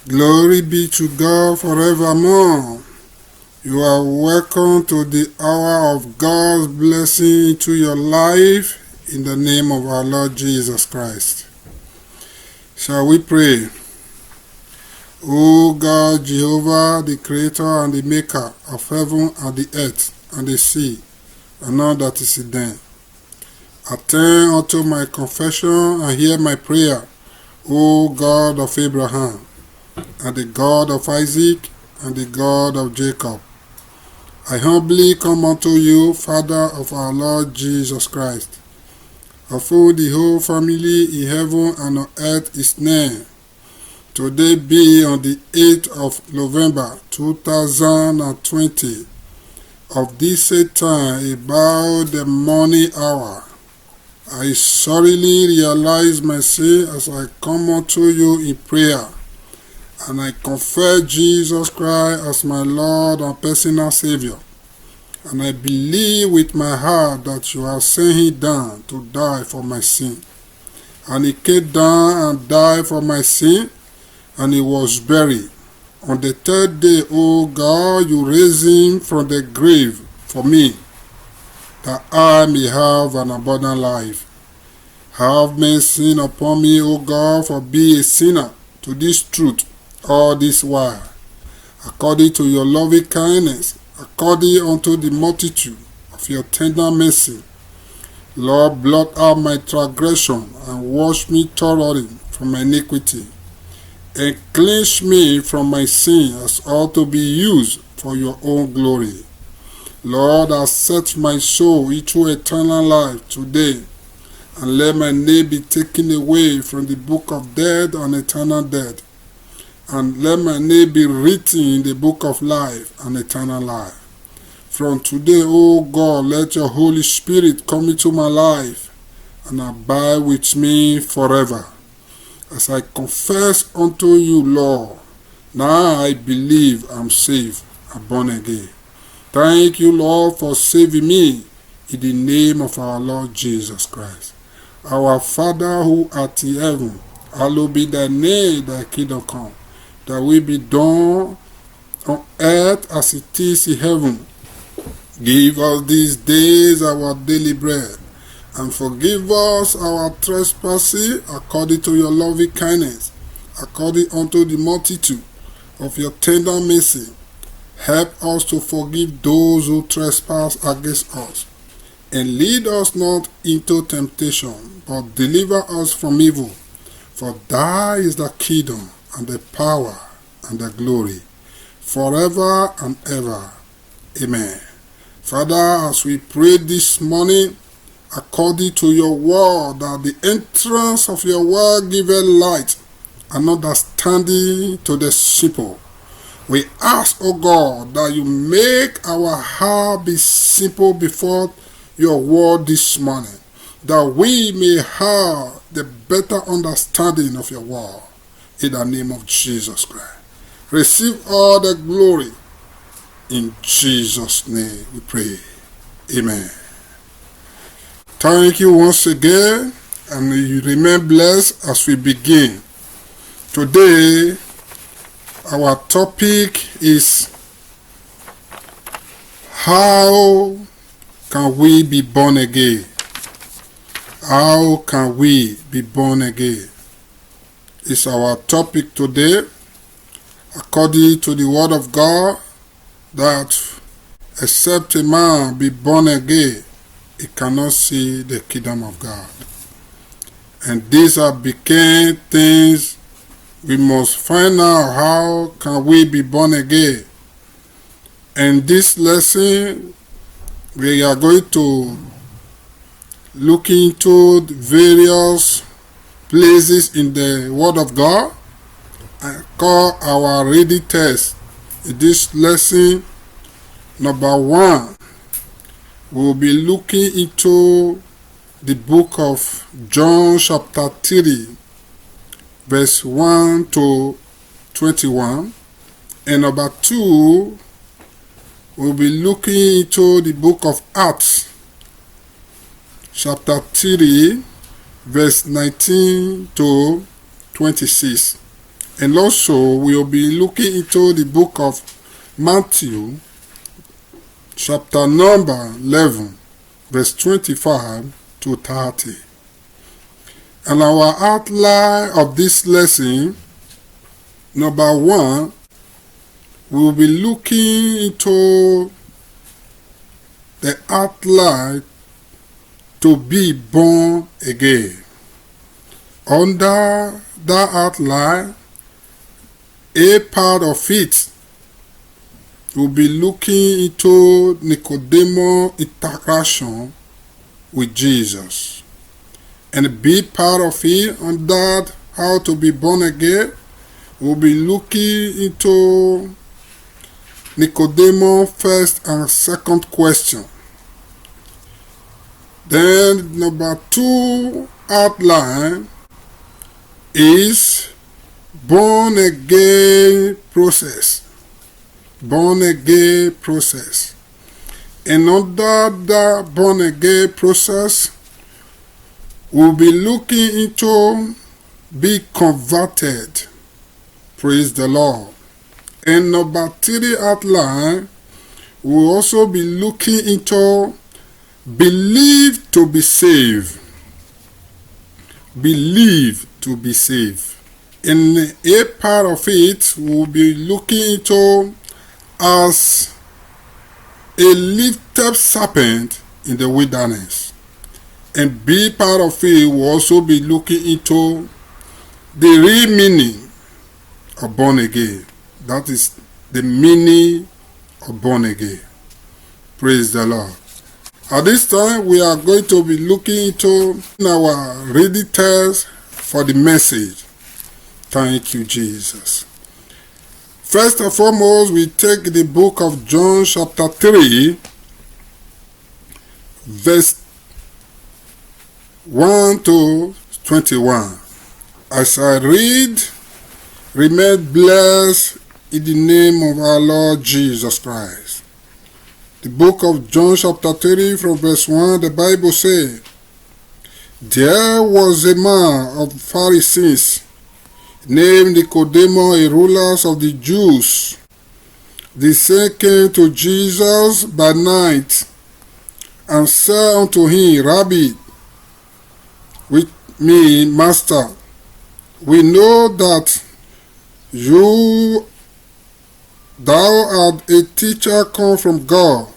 Glory be to God forevermore. You are welcome to the hour of God's blessing into your life in the name of our Lord Jesus Christ. Shall we pray? O God, Jehovah, the creator and the maker of heaven and the earth and the sea and all that is in them, attend unto my confession and hear my prayer, O God of Abraham, and the God of Isaac, and the God of Jacob. I humbly come unto you, Father of our Lord Jesus Christ, of whom the whole family in heaven and on earth is named. Today be on the 8th of November 2020, of this same time about the morning hour. I sorely realize my sin as I come unto you in prayer, and I confess Jesus Christ as my Lord and personal Savior. And I believe with my heart that you have sent him down to die for my sin. And he came down and died for my sin, and he was buried. On the third day, O God, you raised him from the grave for me, that I may have an abundant life. Have mercy upon me, O God, for being a sinner to this truth all this while, according to your loving kindness, according unto the multitude of your tender mercy. Lord, blot out my transgression and wash me thoroughly from my iniquity, and cleanse me from my sin as ought to be used for your own glory. Lord, accept my soul into eternal life today, and let my name be taken away from the book of death and eternal death, and let my name be written in the book of life and eternal life. From today, O God, let your Holy Spirit come into my life and abide with me forever. As I confess unto you, Lord, now I believe I'm saved and born again. Thank you, Lord, for saving me in the name of our Lord Jesus Christ. Our Father who art in heaven, hallowed be thy name, thy kingdom come. That will be done on earth as it is in heaven. Give us these days our daily bread, and forgive us our trespasses according to your loving kindness, according unto the multitude of your tender mercy. Help us to forgive those who trespass against us, and lead us not into temptation, but deliver us from evil. For thine is the kingdom, and the power, and the glory, forever and ever. Amen. Father, as we pray this morning, according to your word, that the entrance of your word giveth light and understanding to the simple. We ask, O God, that you make our heart be simple before your word this morning, that we may have the better understanding of your word. In the name of Jesus Christ. Receive all the glory. In Jesus' name we pray. Amen. Thank you once again, and you remain blessed as we begin. Today, our topic is how can we be born again? How can we be born again? Is our topic today, according to the word of God, that except a man be born again, he cannot see the kingdom of God. And these are became things we must find out. How can we be born again? And this lesson, we are going to look into various places in the Word of God and call our reading text. In this lesson, number 1, we'll be looking into the book of John chapter 3, verse 1 to 21. And number 2, we'll be looking into the book of Acts, chapter 3, verse 19 to 26. And also we will be looking into the book of Matthew, chapter number 11, verse 25 to 30. And our outline of this lesson, number 1, we will be looking into the outline to be born again. Under that outline, a part of it will be looking into Nicodemus' interaction with Jesus. And a big part of it, on that, how to be born again, we'll be looking into Nicodemus' first and second question. Then number 2 outline is born again process. Born again process. And under the born again process, we'll be looking into be converted. Praise the Lord. And number 3 outline, we'll also be looking into believe to be saved. Believe to be saved. In a part of it, we'll be looking into as a lifted serpent in the wilderness. And B part of it will also be looking into the real meaning of born again. That is the meaning of born again. Praise the Lord. At this time, we are going to be looking into our reading text for the message. Thank you, Jesus. First and foremost, we take the book of John chapter 3, verse 1 to 21. As I read, remain blessed in the name of our Lord Jesus Christ. The book of John chapter 3 from verse 1, the Bible says, there was a man of the Pharisees named Nicodemus, a ruler of the Jews. The same came to Jesus by night and said unto him, Rabbi, with me, Master, we know that thou art a teacher come from God,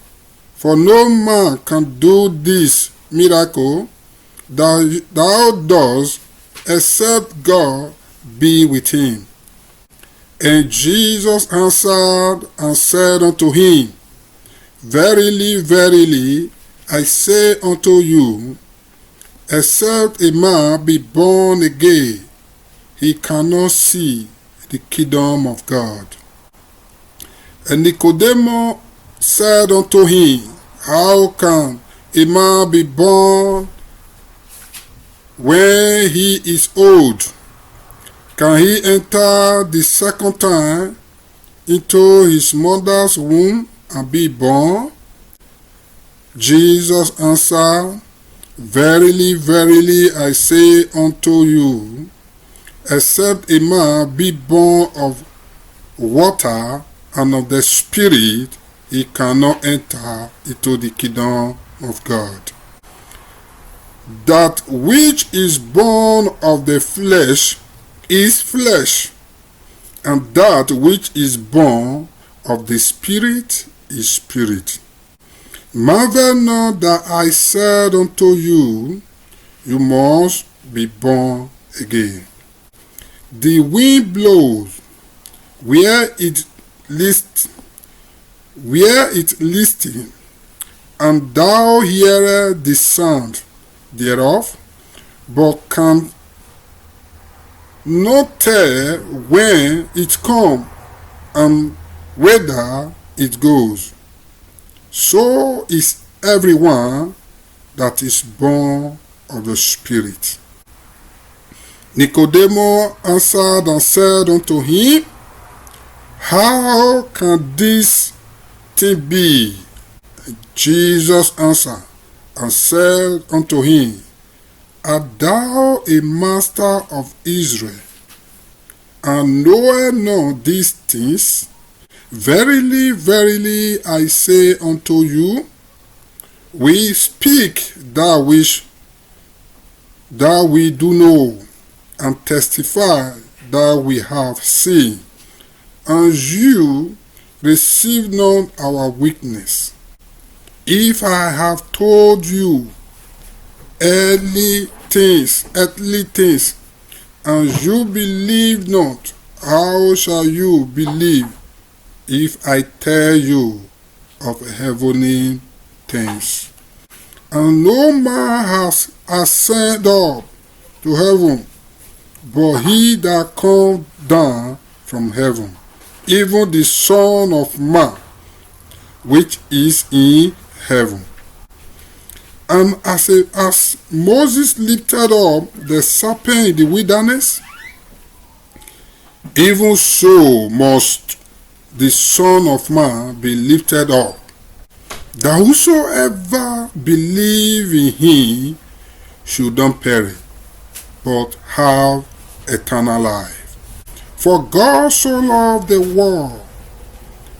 for no man can do this miracle that thou dost, except God be with him. And Jesus answered and said unto him, Verily, verily, I say unto you, except a man be born again, he cannot see the kingdom of God. And Nicodemus said unto him, how can a man be born when he is old? Can he enter the second time into his mother's womb and be born? Jesus answered, Verily, verily, I say unto you, except a man be born of water and of the Spirit, he cannot enter into the kingdom of God. That which is born of the flesh is flesh, and that which is born of the Spirit is spirit. Marvel not that I said unto you, you must be born again. The wind blows where it listeth, and thou hearest the sound thereof, but can not tell when it come and whither it goes. So is everyone that is born of the Spirit. Nicodemus answered and said unto him, How can this thing be? Jesus answered and said unto him, Art thou a master of Israel, and knoweth not these things? Verily, verily, I say unto you, we speak that which that we do know, and testify that we have seen, and you receive not our witness. If I have told you earthly things, and you believe not, how shall you believe if I tell you of heavenly things? And no man has ascended up to heaven, but he that come down from heaven, even the Son of Man, which is in heaven. And as Moses lifted up the serpent in the wilderness, even so must the Son of Man be lifted up, that whosoever believe in him should not perish, but have eternal life. For God so loved the world,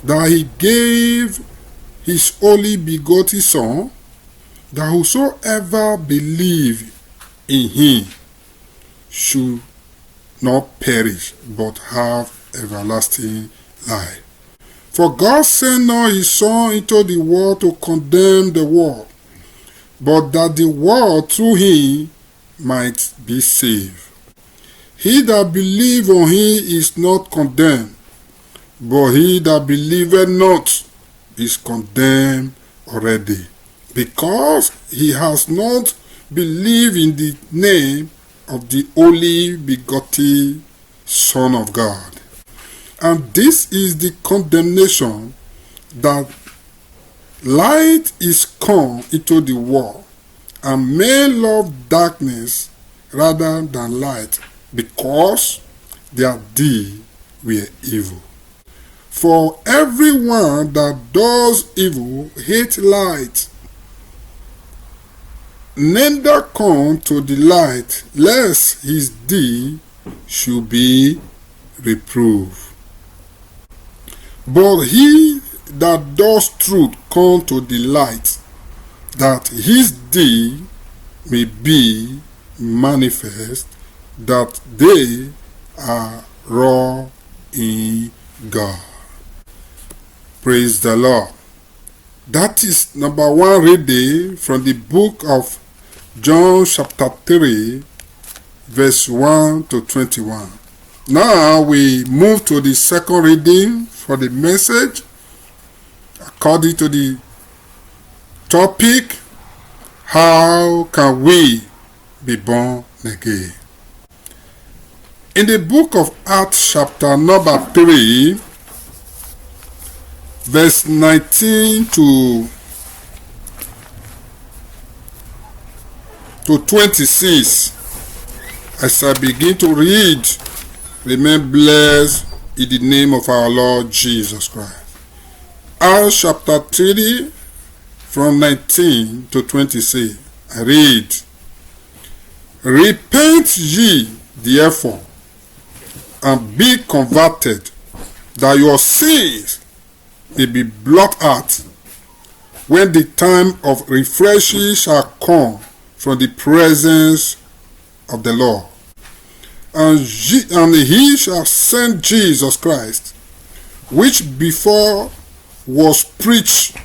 that he gave his only begotten Son, that whosoever believe in him should not perish, but have everlasting life. For God sent not his Son into the world to condemn the world, but that the world through him might be saved. He that believeth on him is not condemned, but he that believeth not is condemned already, because he has not believed in the name of the only begotten Son of God. And this is the condemnation, that light is come into the world, and men love darkness rather than light, because their deeds were evil. For everyone that does evil hate light, neither come to the light, lest his deed should be reproved. But he that does truth come to the light, that his deed may be manifest, that they are wrought in God. Praise the Lord. That is number one reading from the book of John chapter 3, verse 1 to 21. Now we move to the second reading for the message, according to the topic, how can we be born again? In the book of Acts chapter number 3, verse 19 to 26, as I begin to read, remain blessed in the name of our Lord Jesus Christ. Acts chapter 3, from 19 to 26, I read, Repent ye therefore, and be converted, that your sins may be blotted out, when the time of refreshing shall come from the presence of the Lord. And he shall send Jesus Christ, which before was preached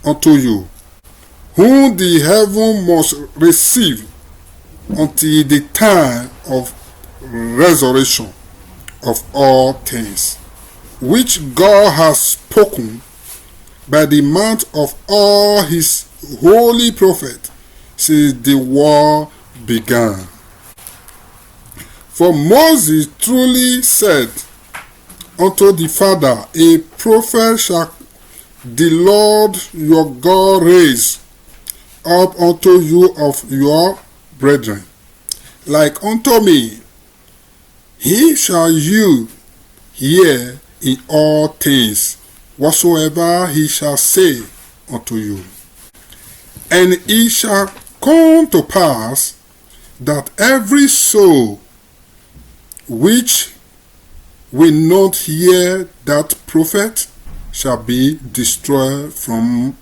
unto you, whom the heaven must receive until the time of resurrection of all things, which God has spoken by the mouth of all his holy prophets since the world began. For Moses truly said unto the Father, A prophet shall the Lord your God raise up unto you of your brethren, like unto me. He shall you hear in all things whatsoever he shall say unto you. And it shall come to pass that every soul which will not hear that prophet shall be destroyed from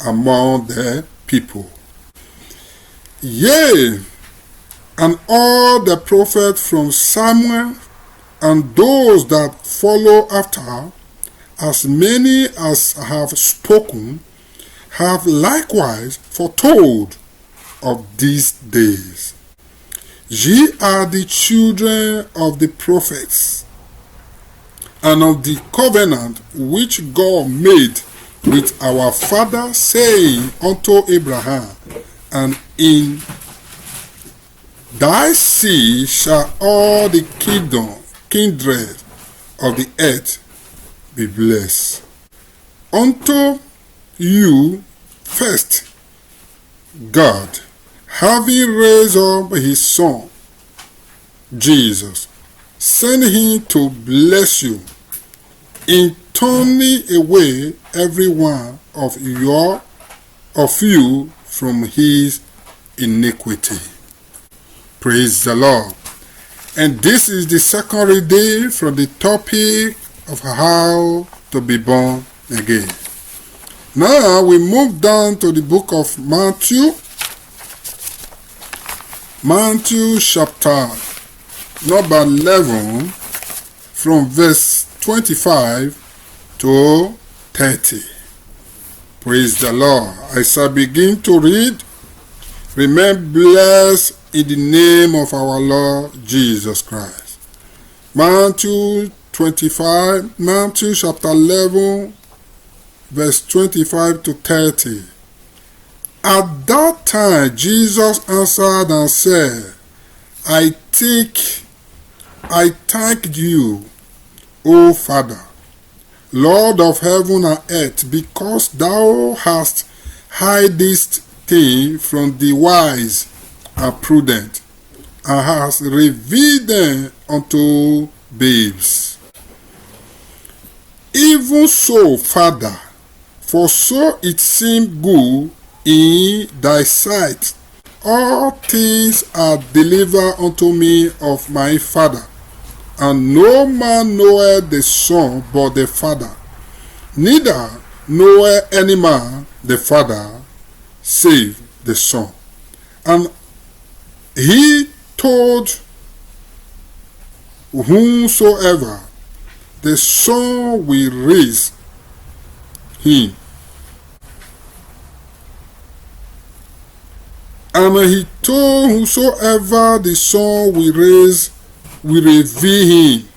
among the people. Yea, and all the prophets from Samuel and those that follow after, as many as have spoken, have likewise foretold of these days. Ye are the children of the prophets, and of the covenant which God made with our father, saying unto Abraham, and in thy seed shall all the kindred of the earth be blessed. Unto you first, God, having raised up his Son, Jesus, sent him to bless you, in turning away every one of you from his iniquity. Praise the Lord. And this is the second reading from the topic of how to be born again. Now we move down to the book of Matthew. Matthew chapter number 11 from verse 25 to 30. Praise the Lord. I shall begin to read. Remain blessed in the name of our Lord Jesus Christ. Matthew chapter 11 verse 25 to 30. At that time Jesus answered and said, I thank you, O Father, Lord of heaven and earth, because thou hast hid this thing from the wise and prudent, and hast revealed them unto babes. Even so, Father, for so it seemed good in thy sight. All things are delivered unto me of my Father, and no man knoweth the Son but the Father, neither knoweth any man the Father save the Son. And he told whomsoever the Son will raise him. And he told whosoever the Son will raise, will reveal him.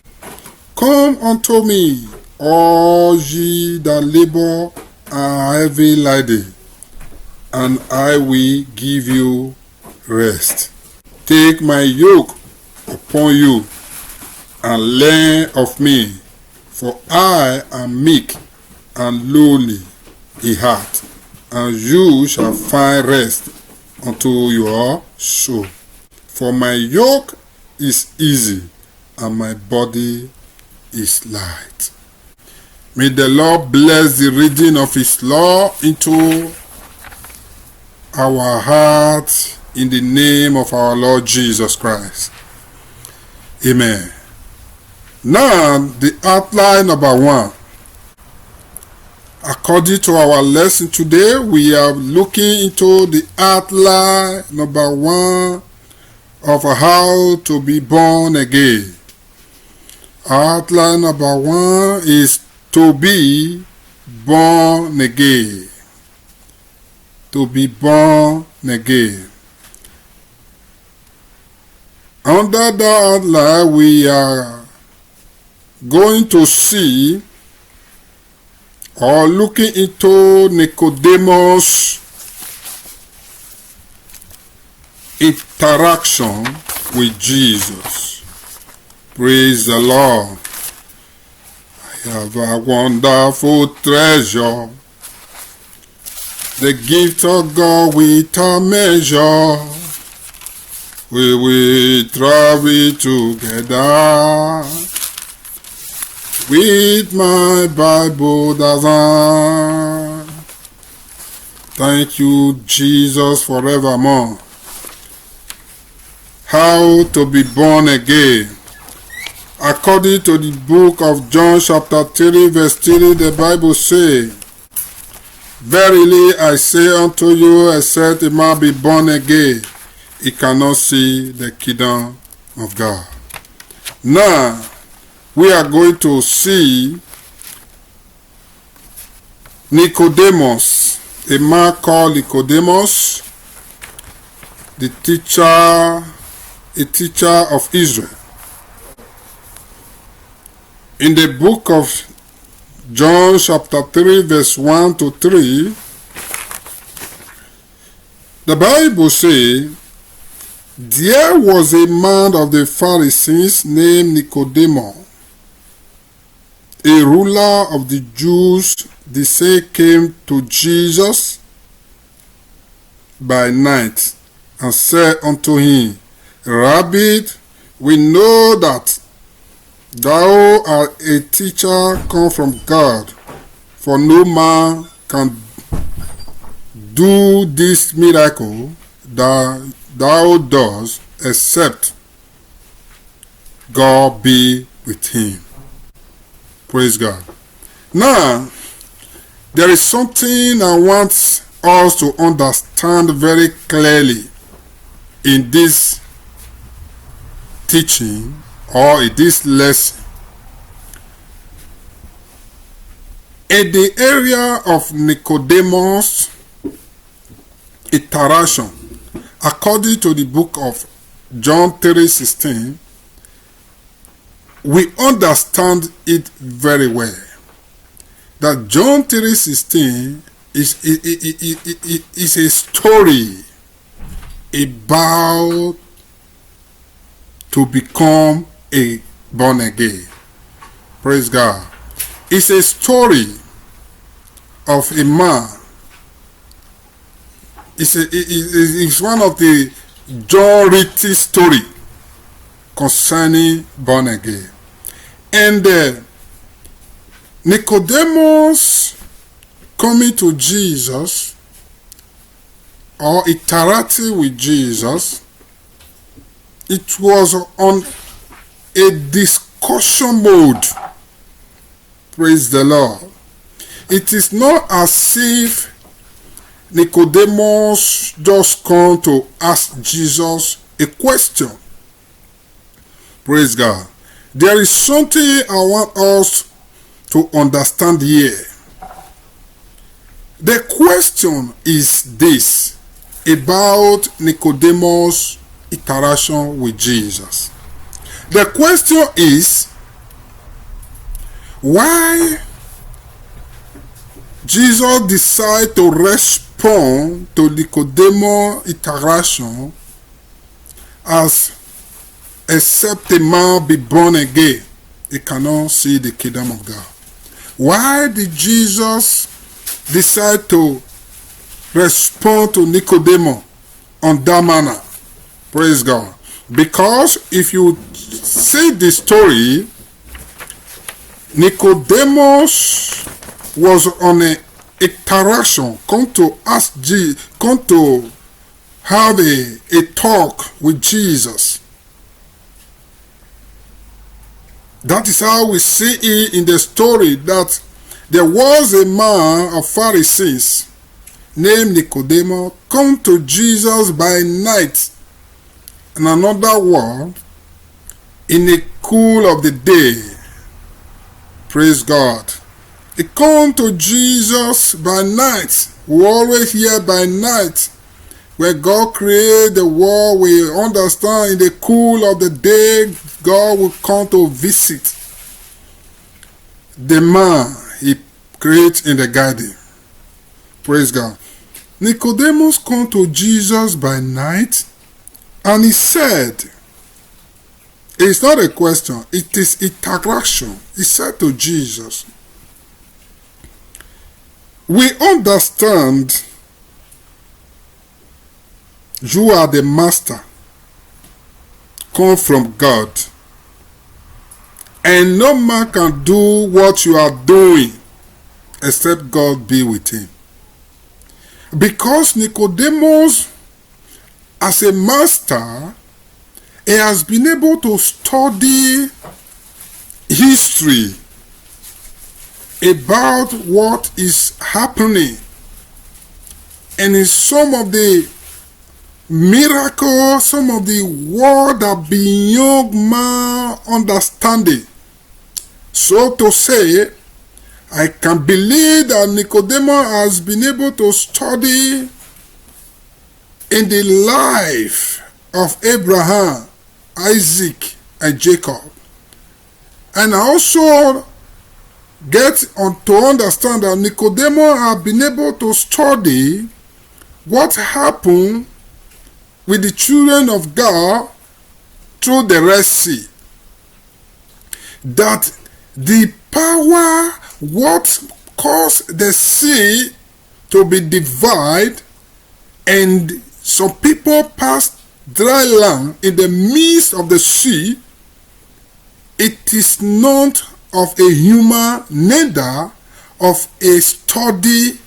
Come unto me, all ye that labor and are heavy laden, and I will give you rest. Take my yoke upon you, and learn of me, for I am meek and lowly in heart, and you shall find rest unto your soul. For my yoke is easy, and my body is light. May the Lord bless the reading of his law into our hearts in the name of our Lord Jesus Christ. Amen. Now, the outline number 1. According to our lesson today, we are looking into the outline number 1 of how to be born again. Outline number 1 is to be born again. To be born again. Under that outline, we are going to see or looking into Nicodemus' interaction with Jesus. Praise the Lord. I have a wonderful treasure, the gift of God without measure. We will travel together with my Bible that's on. Thank you, Jesus, forevermore. How to be born again. According to the book of John chapter 3 verse 3, the Bible says, Verily I say unto you, except a man be born again, he cannot see the kingdom of God. Now, we are going to see Nicodemus, a man called Nicodemus, a teacher of Israel. In the book of John chapter 3 verse 1 to 3, the Bible says, There was a man of the Pharisees named Nicodemus, a ruler of the Jews. The same came to Jesus by night and said unto him, Rabbi, we know that thou art a teacher come from God, for no man can do this miracle that thou dost, except God be with him. Praise God. Now, there is something I want us to understand very clearly in this teaching or in this lesson. In the area of Nicodemus' interaction, according to the book of John 3:16, we understand it very well. That John 3:16 is a story about to become a born again. Praise God. It's a story of a man. It's one of the John written story concerning born again. And Nicodemus coming to Jesus or interacting with Jesus, it was on a discussion mode. Praise the Lord. It is not as if Nicodemus just come to ask Jesus a question. Praise God. There is something I want us to understand here. The question is this about Nicodemus' interaction with Jesus. The question is, why Jesus decided to respond to Nicodemus' interaction as except a man be born again, he cannot see the kingdom of God. Why did Jesus decide to respond to Nicodemus on that manner? Praise God. Because if you see the story, Nicodemus was on a interaction, come to ask Jesus, come to have a talk with Jesus. That is how we see it in the story, that there was a man of Pharisees named Nicodemus come to Jesus by night, in another word, in the cool of the day. Praise God. He come to Jesus by night. We always hear by night. When God created the world, we understand in the cool of the day, God will come to visit the man he created in the garden. Praise God. Nicodemus come to Jesus by night, and he said, it's not a question, it is interaction. He said to Jesus, we understand you are the master, come from God, and no man can do what you are doing except God be with him. Because Nicodemus, as a master, he has been able to study history about what is happening, and in some of the miracles, some of the word that beyond man understanding. So to say, I can believe that Nicodemus has been able to study in the life of Abraham, Isaac, and Jacob. And I also get on to understand that Nicodemus has been able to study what happened with the children of God through the Red Sea. That the power, what caused the sea to be divided, and some people passed dry land in the midst of the sea, it is not of a human, neither of a study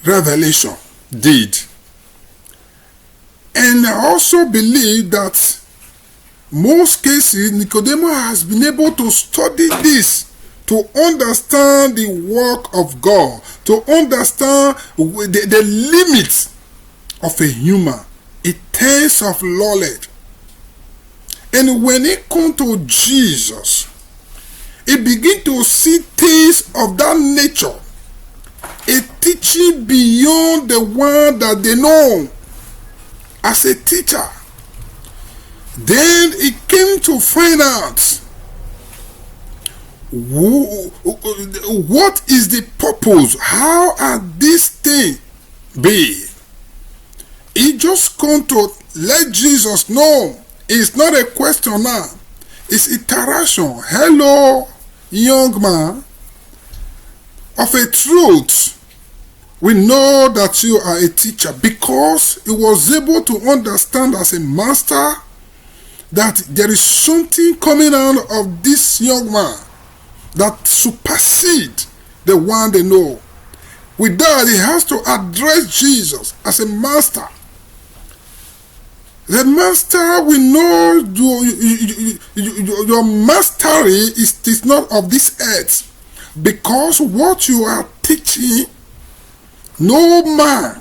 revelation did. And I also believe that most cases Nicodemus has been able to study this, to understand the work of God, to understand the limits of a human, in terms of knowledge. And when it comes to Jesus, he begins to see things of that nature, a teaching beyond the one that they know as a teacher. Then he came to find out what is the purpose, how are these things be. He just come to let Jesus know it's not a question now, it's interaction. Hello, young man, of a truth, we know that you are a teacher, because he was able to understand as a master that there is something coming out of this young man that supersedes the one they know. With that, he has to address Jesus as a master. The master, we know your mastery is not of this earth, because what you are teaching, no man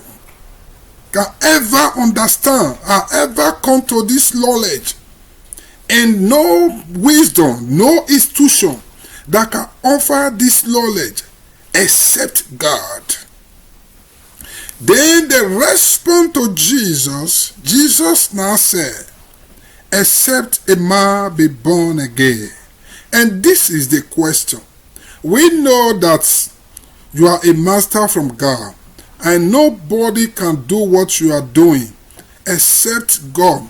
can ever understand or ever come to this knowledge, and no wisdom, no institution that can offer this knowledge except God. Then the response to Jesus now said, except a man be born again. And this is the question. We know that you are a master from God, and nobody can do what you are doing except God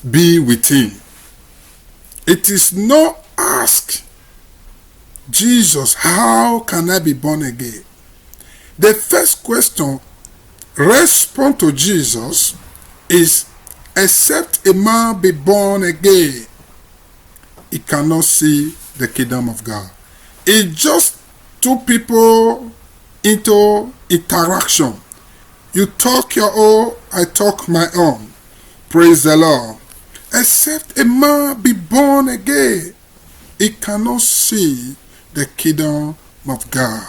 be with him. It is not ask Jesus, how can I be born again? The first question, response to Jesus, is except a man be born again, he cannot see the kingdom of God. It just two people into interaction. You talk your own, I talk my own. Praise the Lord. Except a man be born again, he cannot see the kingdom of God.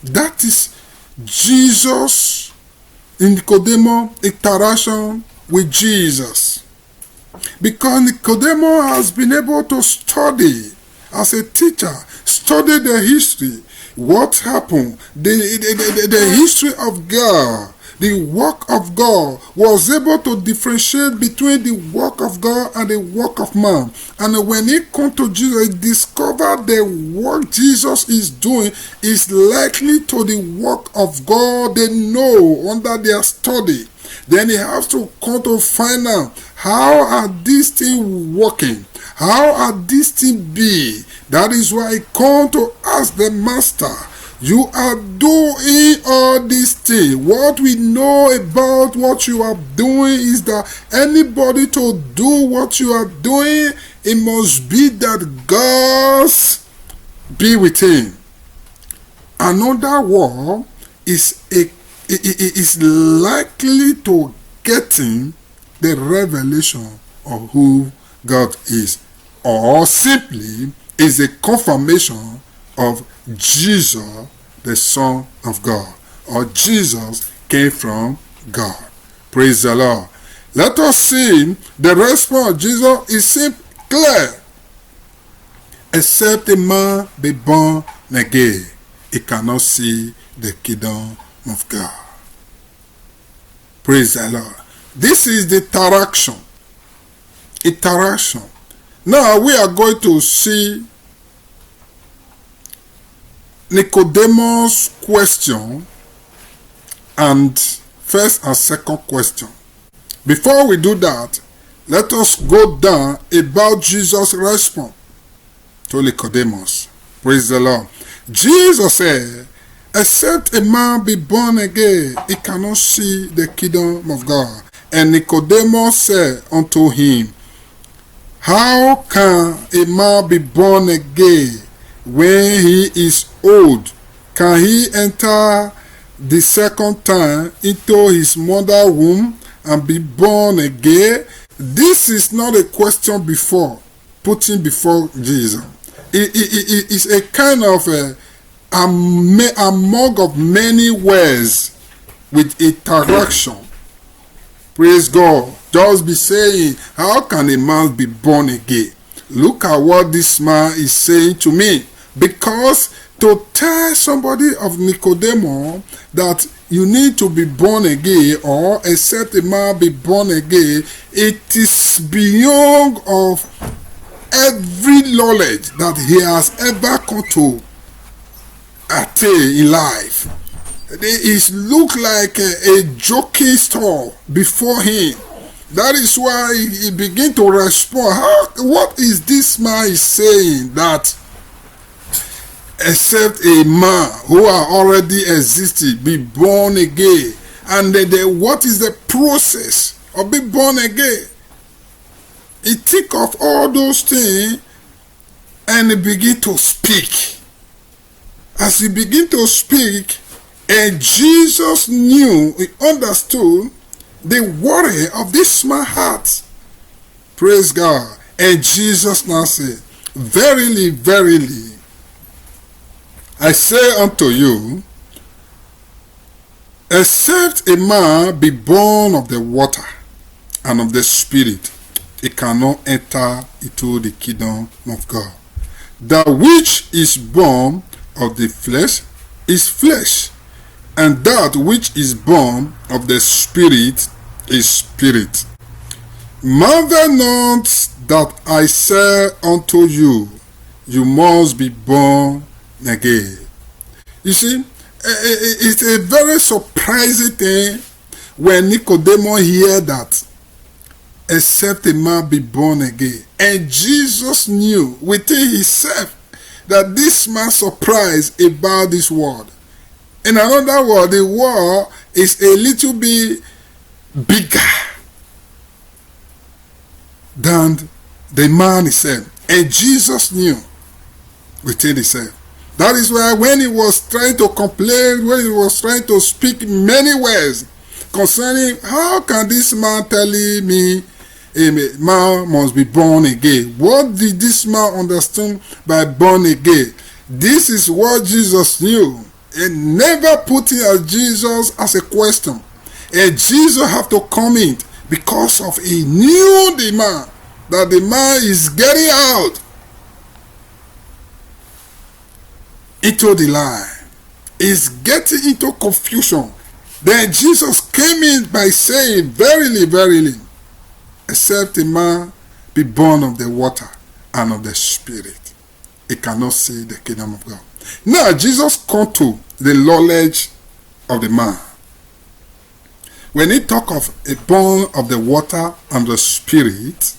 That is Jesus in Nicodemus interaction with Jesus. Because Nicodemus has been able to study as a teacher, study the history, what happened, the history of God, the work of God, was able to differentiate between the work of God and the work of man. And when he comes to Jesus, he discovers the work Jesus is doing is likely to the work of God they know under their study. Then he has to come to find out, how are these things working? How are these things be? That is why he come to ask the master, you are doing all these things. What we know about what you are doing is that anybody to do what you are doing, it must be that God be with him. Another word is likely to getting the revelation of who God is, or simply is a confirmation of Jesus, the Son of God, or Jesus came from God. Praise the Lord. Let us see the response of Jesus is simple, clear. Except a man be born again, he cannot see the kingdom of God. Praise the Lord. This is the interaction. Interaction. Now we are going to see Nicodemus' question and first and second question. Before we do that, let us go down about Jesus' response to Nicodemus. Praise the Lord. Jesus said, except a man be born again, he cannot see the kingdom of God. And Nicodemus said unto him, how can a man be born again when he is old? Can he enter the second time into his mother's womb and be born again? This is not a question putting before Jesus. It is a kind of among of many words with interaction. Praise God. Just be saying, how can a man be born again? Look at what this man is saying to me. Because to tell somebody of Nicodemus that you need to be born again, or except a man be born again, it is beyond of every knowledge that he has ever come to attain in life. It look like a joking story before him. That is why he begin to respond. What is this man is saying that except a man who are already existed be born again? And what is the process of being born again? He think of all those things and he begin to speak. As he begin to speak, and Jesus knew, he understood the worry of this man's heart. Praise God. And Jesus now said, verily, verily, I say unto you, except a man be born of the water and of the Spirit, he cannot enter into the kingdom of God. That which is born of the flesh is flesh, and that which is born of the Spirit is spirit. Marvel not that I say unto you, you must be born again. You see, it's a very surprising thing when Nicodemus hear that, except a man be born again. And Jesus knew within himself that this man surprised about this word. In another word, the word is a little bit bigger than the man himself. And Jesus knew within himself. That is why when he was trying to complain, when he was trying to speak many words concerning how can this man telling me a man must be born again. What did this man understand by born again? This is what Jesus knew. And never put it as Jesus as a question. And Jesus have to come in because of he knew the man, that the man is getting out into the lie, is getting into confusion. Then Jesus came in by saying, verily, verily, except a man be born of the water and of the Spirit, he cannot see the kingdom of God. Now Jesus come to the knowledge of the man. When he talk of a born of the water and the Spirit,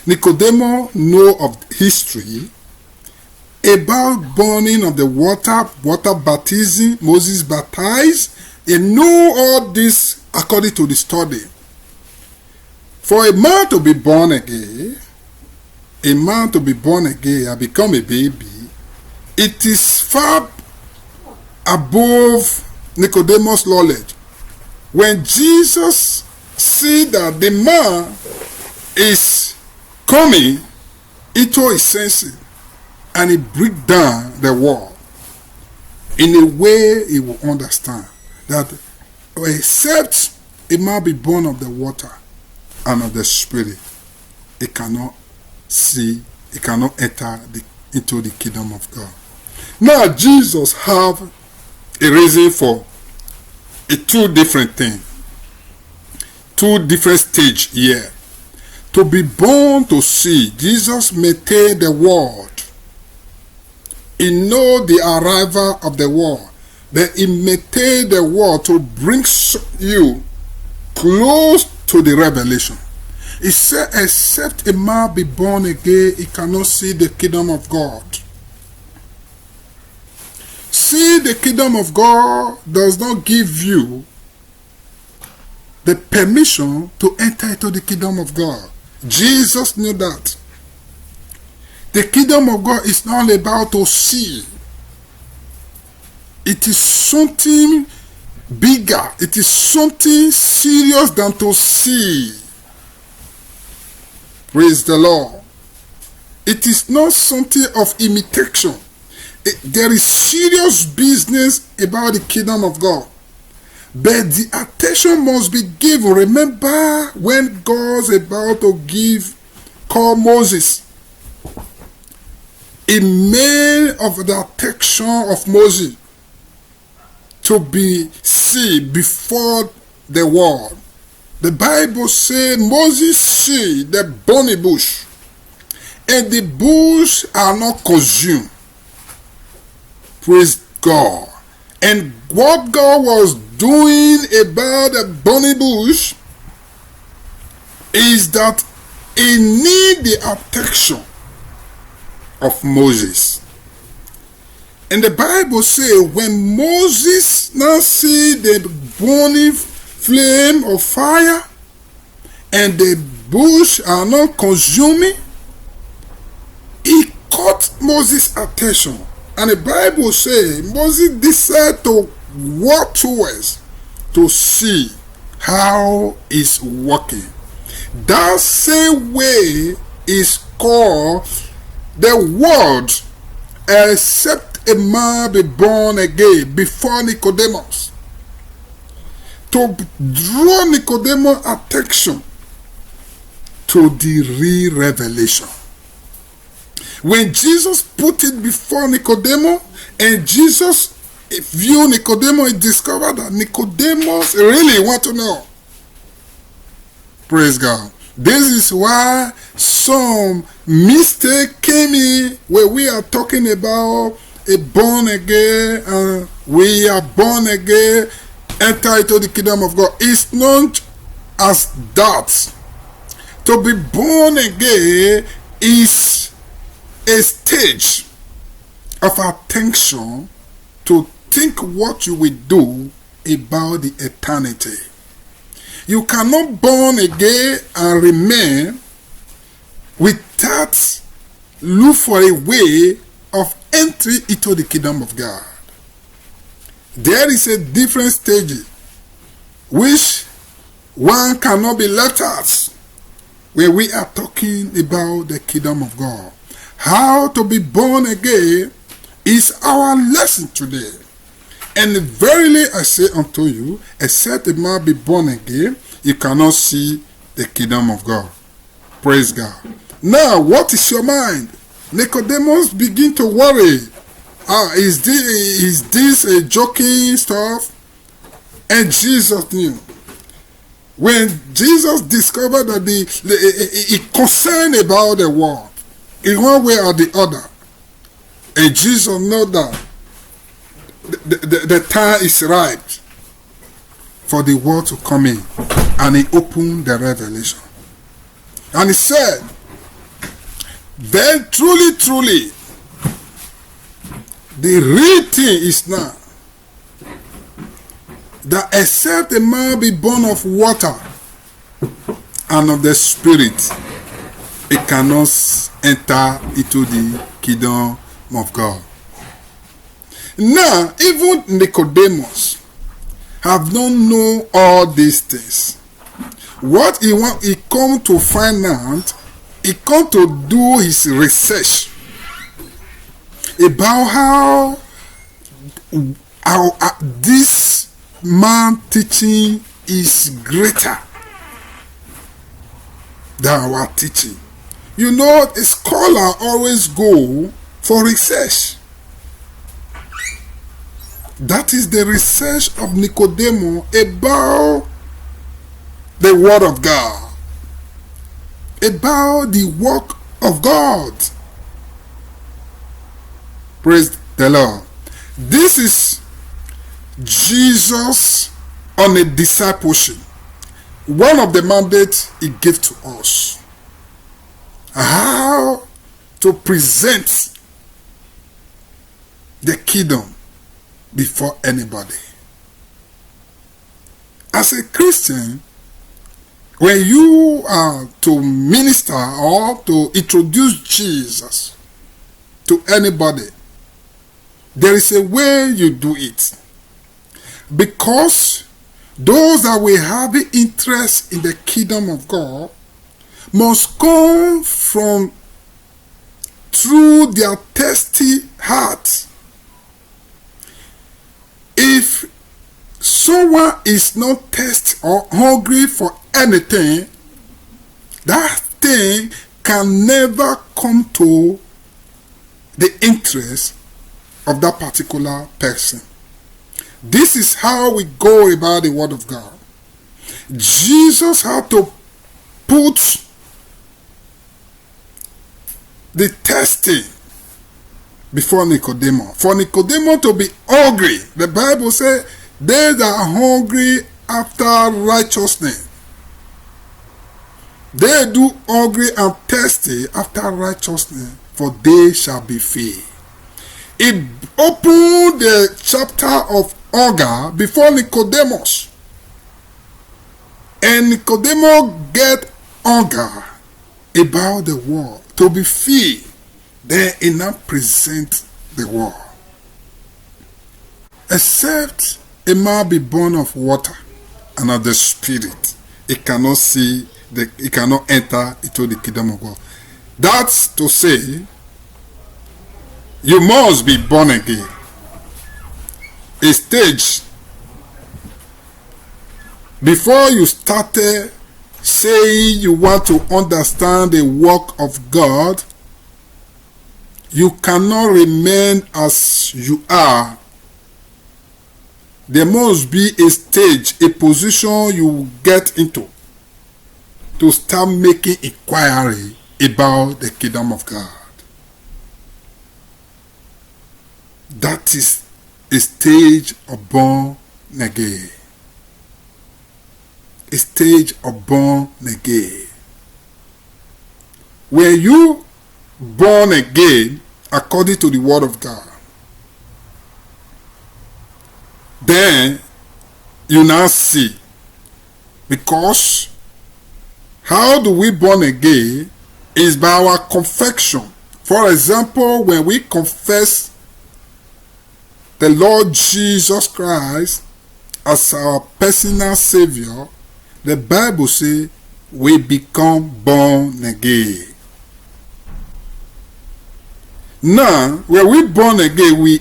Nicodemus know of history about burning of the water baptism, Moses baptized. He know all this according to the study. For a man to be born again, and become a baby, it is far above Nicodemus' knowledge. When Jesus see that the man is coming into his senses and he break down the wall in a way he will understand that except a man be born of the water and of the spirit, he cannot see, he cannot enter into the kingdom of God. Now Jesus have a reason for two different things, two different stage here. To be born to see, Jesus maintained the world. He know the arrival of the world, but he maintained the world to bring you close to the revelation. He said, except a man be born again, he cannot see the kingdom of God. See, the kingdom of God does not give you the permission to enter into the kingdom of God. Jesus knew that. The kingdom of God is not about to see. It is something bigger. It is something serious than to see. Praise the Lord. It is not something of imitation. There is serious business about the kingdom of God. But the attention must be given. Remember when God's about to call Moses, he made of the attention of Moses to be seen before the world. The Bible says Moses see the burning bush, and the bush are not consumed. Praise God. And what God was doing about the burning bush is that he need the attention of Moses. And the Bible says when Moses now see the burning flame of fire and the bush are not consuming, he caught Moses' attention. And the Bible says Moses decided to walk towards to see how it's working. That same way is called the word, except a man be born again, before Nicodemus. To draw Nicodemus' attention to the real revelation. When Jesus put it before Nicodemus, and Jesus viewed Nicodemus, he discovered that Nicodemus really want to know. Praise God. This is why some mistake came in when we are talking about a born again, and we are born again, enter into the kingdom of God. It's not as that. To be born again is a stage of attention to think what you will do about the eternity. You cannot born again and remain without look for a way of entry into the kingdom of God. There is a different stage which one cannot be left out when we are talking about the kingdom of God. How to be born again is our lesson today. And verily I say unto you, except a man be born again, you cannot see the kingdom of God. Praise God. Now, what is your mind? Nicodemus begin to worry. Is this a joking stuff? And Jesus knew. When Jesus discovered that he concerned about the world in one way or the other, and Jesus know that the time is right for the world to come in, and he opened the revelation. And he said, then truly, the real thing is now that except a man be born of water and of the spirit, he cannot enter into the kingdom of God. Now, even Nicodemus have not known all these things. What he come to find out he come to do his research about how this man teaching is greater than our teaching. You know, a scholar always go for research. That is the research of Nicodemus about the Word of God, about the work of God. Praise the Lord. This is Jesus on a discipleship. One of the mandates he gave to us. How to present the kingdom before anybody. As a Christian, when you are to minister or to introduce Jesus to anybody, there is a way you do it. Because those that will have the interest in the kingdom of God must come from through their thirsty heart. If someone is not thirsty or hungry for anything, that thing can never come to the interest of that particular person. This is how we go about the Word of God. Jesus had to put the testing before Nicodemus. For Nicodemus to be hungry, the Bible says, they that are hungry after righteousness, they do hungry and thirsty after righteousness, for they shall be filled. It opened the chapter of hunger before Nicodemus. And Nicodemus get hunger about the world to be filled. Then he now present the world. Except a man be born of water and of the Spirit, he cannot he cannot enter into the kingdom of God. That's to say, you must be born again. A stage before you started saying you want to understand the work of God, you cannot remain as you are. There must be a stage, a position you get into to start making inquiry about the kingdom of God. That is a stage of born again. A stage of born again. When you born again according to the Word of God, then you now see. Because how do we born again is by our confession. For example, when we confess the Lord Jesus Christ as our personal Savior, the Bible says we become born again. Now, when we born again, we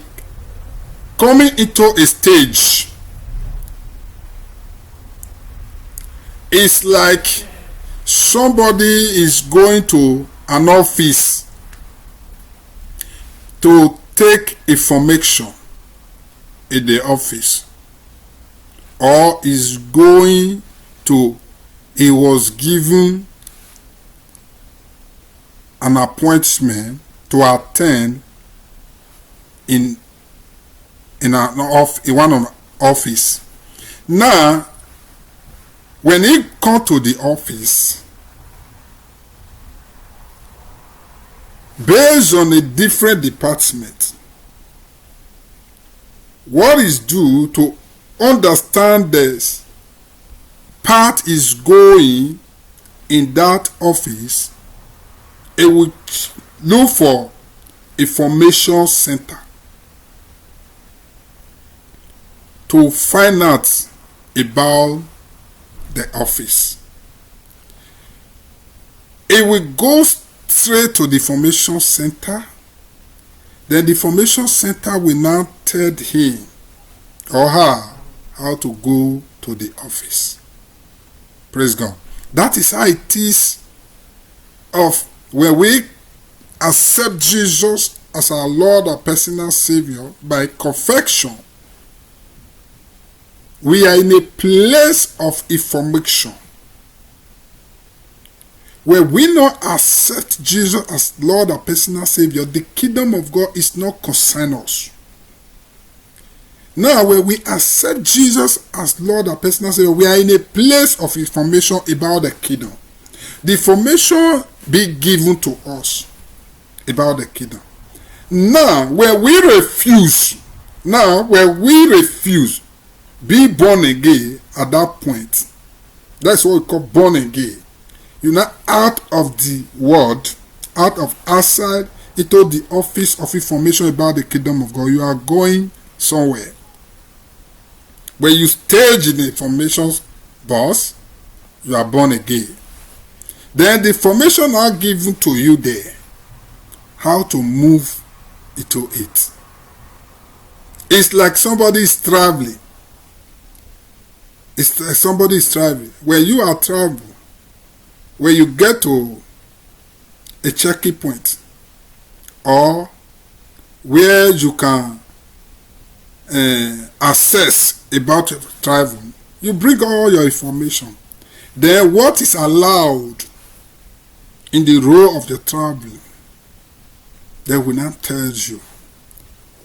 coming into a stage. It's like somebody is going to an office to take information in the office, or is going to, he was given an appointment to attend in one office. Now, when he come to the office, based on a different department, what is due to understand this part is going in that office, it will look for information center to find out about the office. It will go straight to the information center. Then the information center will now tell him or her how to go to the office. Praise God. That is how it is of when we accept Jesus as our Lord and personal Savior by confession. We are in a place of information. When we not accept Jesus as Lord and personal Savior, the kingdom of God is not concerned us. Now, when we accept Jesus as Lord and personal Savior, we are in a place of information about the kingdom. The information be given to us about the kingdom. Now, when we refuse, be born again at that point, that's what we call born again. You're not out of the world, out of outside into the office of information about the kingdom of God. You are going somewhere. When you stage in the information bus, you are born again. Then the information are given to you there. How to move into it. It's like somebody is traveling. It's like somebody is traveling. When you are traveling, when you get to a checking point or where you can assess about travel, you bring all your information. Then what is allowed in the role of the traveling, they will not tell you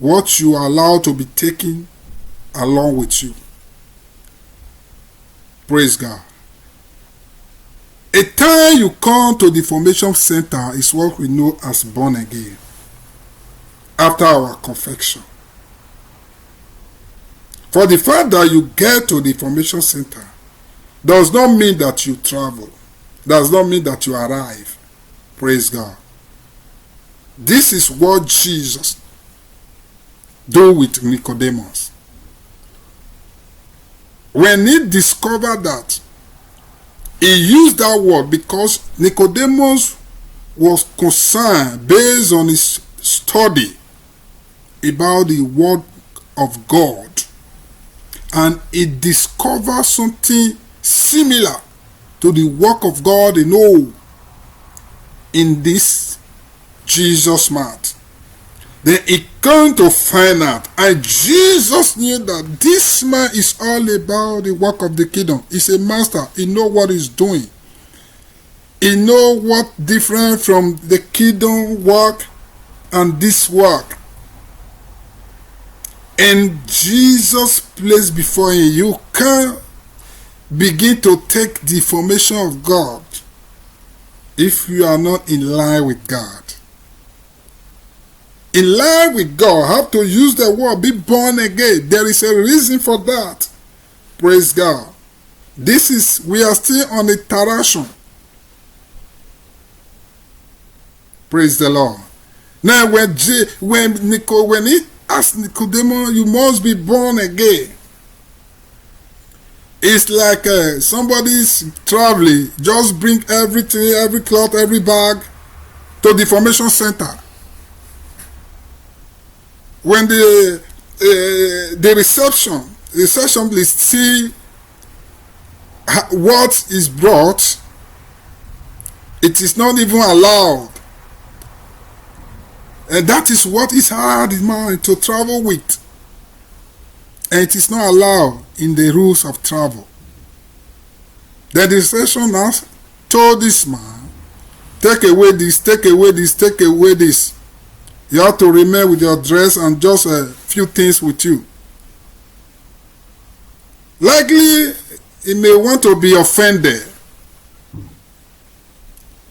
what you are allowed to be taken along with you. Praise God. A time you come to the information center is what we know as born again. After our confession. For the fact that you get to the information center does not mean that you travel. Does not mean that you arrive. Praise God. This is what Jesus do with Nicodemus. When he discovered that, he used that word because Nicodemus was concerned based on his study about the word of God. And he discovered something similar to the work of God in this Jesus' mouth. Then he came to find out, and Jesus knew that this man is all about the work of the kingdom. He's a master. He knows what he's doing. He knows what different from the kingdom work and this work. And Jesus placed before you, you can begin to take the information of God if you are not in line with God. In line with God, have to use the word, be born again. There is a reason for that. Praise God. We are still on a taration. Praise the Lord. Now when he asked Nicodemus, you must be born again. It's like somebody's traveling, just bring everything, every cloth, every bag to the information center. When the receptionist see what is brought, it is not even allowed. And that is what is hard in mind to travel with. And it is not allowed in the rules of travel. Then the receptionist told this man, take away this, take away this, take away this. You have to remain with your dress and just a few things with you. Likely, he may want to be offended.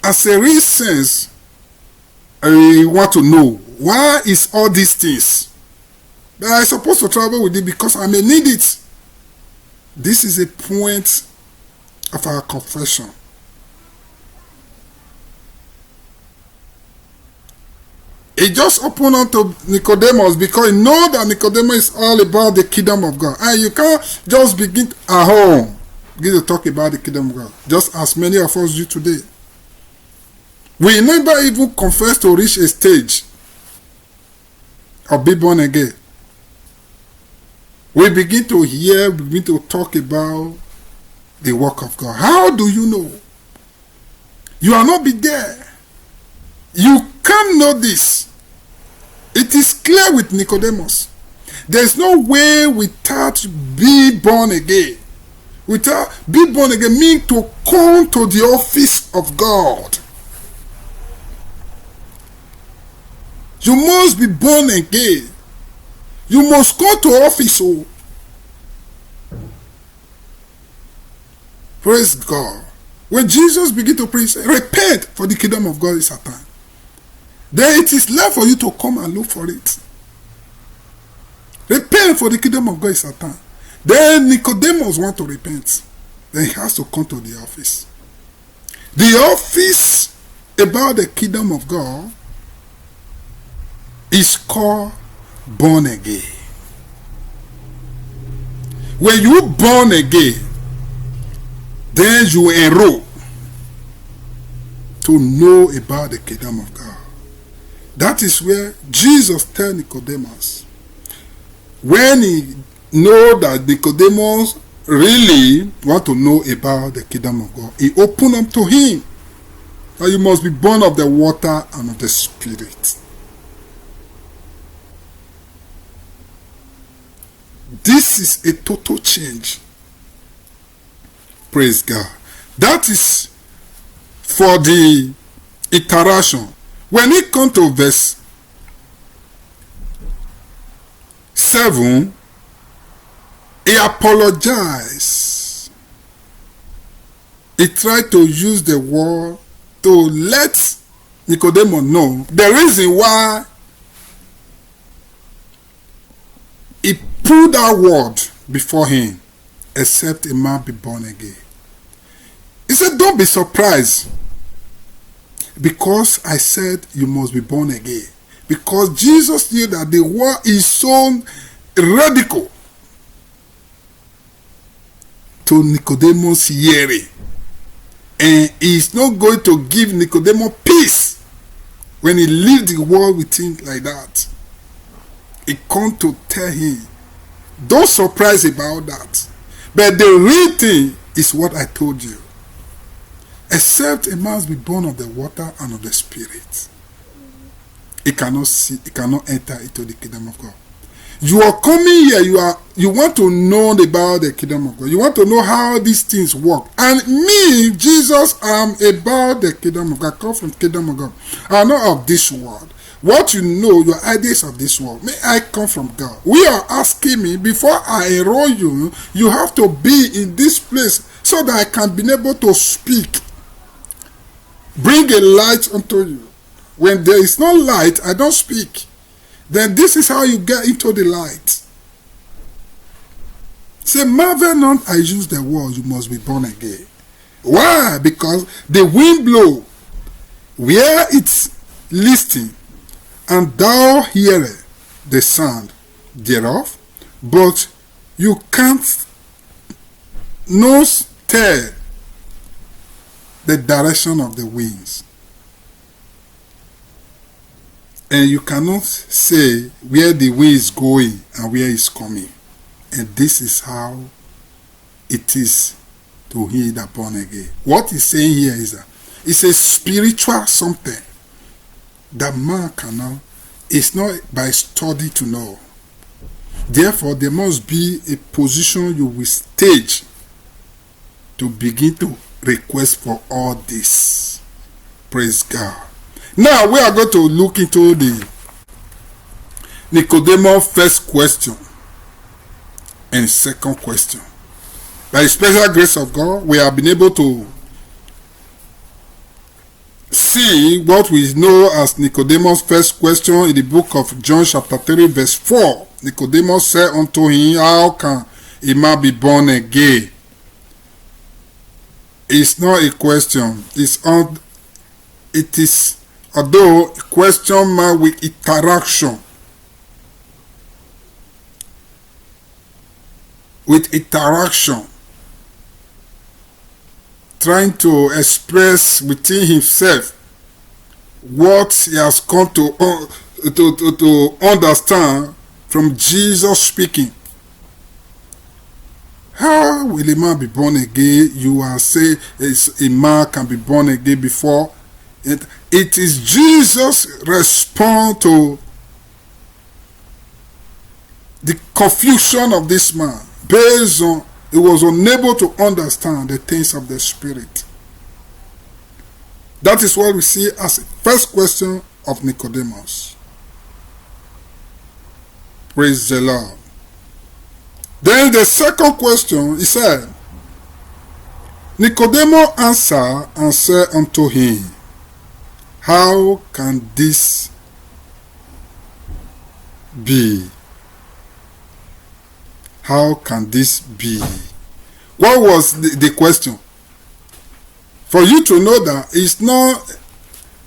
As a real sense, I want to know, why is all these things? But I'm supposed to travel with it because I may need it. This is a point of our confession. He just opened up to Nicodemus because he knows that Nicodemus is all about the kingdom of God. And you can't just begin at home, begin to talk about the kingdom of God. Just as many of us do today. We never even confess to reach a stage of being born again. We begin to hear, we begin to talk about the work of God. How do you know? You are not be there. You can't know this. It is clear with Nicodemus. There is no way without be born again. Without be born again means to come to the office of God. You must be born again. You must go to office. Oh. Praise God. When Jesus began to preach, repent, for the kingdom of God is at hand. Then it is left for you to come and look for it. Repent, for the kingdom of God is at hand. Then Nicodemus want to repent. Then he has to come to the office. The office about the kingdom of God is called born again. When you born again, then you enroll to know about the kingdom of God. That is where Jesus tells Nicodemus, when he know that Nicodemus really want to know about the kingdom of God, he opened up to him that you must be born of the water and of the Spirit. This is a total change. Praise God. That is for the interaction. When it comes to verse 7, he apologized. He tried to use the word to let Nicodemus know the reason why he put that word before him, except a man be born again. He said, don't be surprised, because I said you must be born again. Because Jesus knew that the word is so radical to Nicodemus' hearing. And he's not going to give Nicodemus peace when he leaves the world with him like that. He come to tell him, don't surprise about that. But the real thing is what I told you. Except a man be born of the water and of the Spirit, he cannot see, he cannot enter into the kingdom of God. You are coming here, you want to know about the kingdom of God. You want to know how these things work. And me, Jesus, am about the kingdom of God. I come from the kingdom of God. I am not of this world. What you know, your ideas of this world. May I come from God. We are asking me, before I enroll you, you have to be in this place so that I can be able to speak. Bring a light unto you. When there is no light, I don't speak. Then this is how you get into the light. Say, marvel not, I use the word, you must be born again. Why? Because the wind blow where it's listing, and thou hearest the sound thereof, but you can't not tell the direction of the winds. And you cannot say where the wind is going and where it's coming. And this is how it is to hear that born again. What he's saying here is that it's a spiritual something that man cannot, it's not by study to know. Therefore, there must be a position you will stage to begin to request for all this. Praise God. Now we are going to look into the Nicodemus' first question and second question. By the special grace of God, we have been able to see what we know as Nicodemus' first question in the book of John chapter 3 verse 4. Nicodemus said unto him, how can a man be born again? It's not a question. It is although a question mark with interaction. With interaction. Trying to express within himself what he has come to understand from Jesus speaking. How will a man be born again? You are saying a man can be born again before. It is Jesus' response to the confusion of this man based on he was unable to understand the things of the Spirit. That is what we see as the first question of Nicodemus. Praise the Lord. Then the second question, he said, Nicodemus answered and said unto him, how can this be? How can this be? What was the question? For you to know that it's not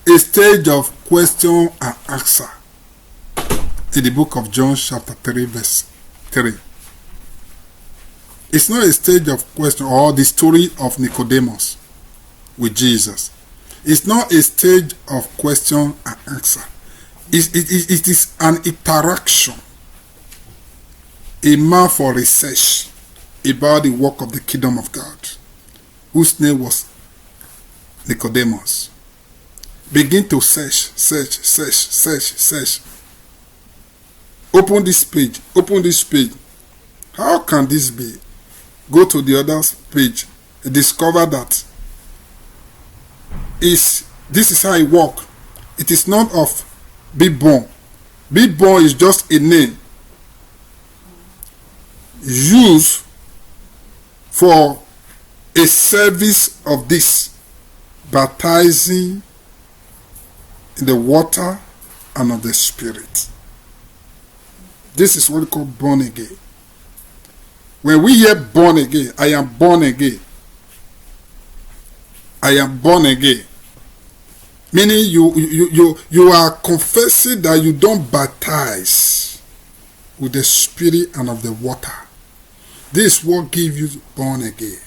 a stage of question and answer in the book of John chapter 3 verse 3. It's not a stage of question or the story of Nicodemus with Jesus. It's not a stage of question and answer. It is an interaction. A man for research about the work of the kingdom of God, whose name was Nicodemus. Begin to search. Open this page. How can this be? Go to the other page. Discover that this is how it works. It is not of be born. Be born is just a name used for a service of this, baptizing in the water and of the Spirit. This is what we call born again. When we hear born again, I am born again. I am born again. Meaning you are confessing that you don't baptize with the Spirit and of the water. This is what gives you born again.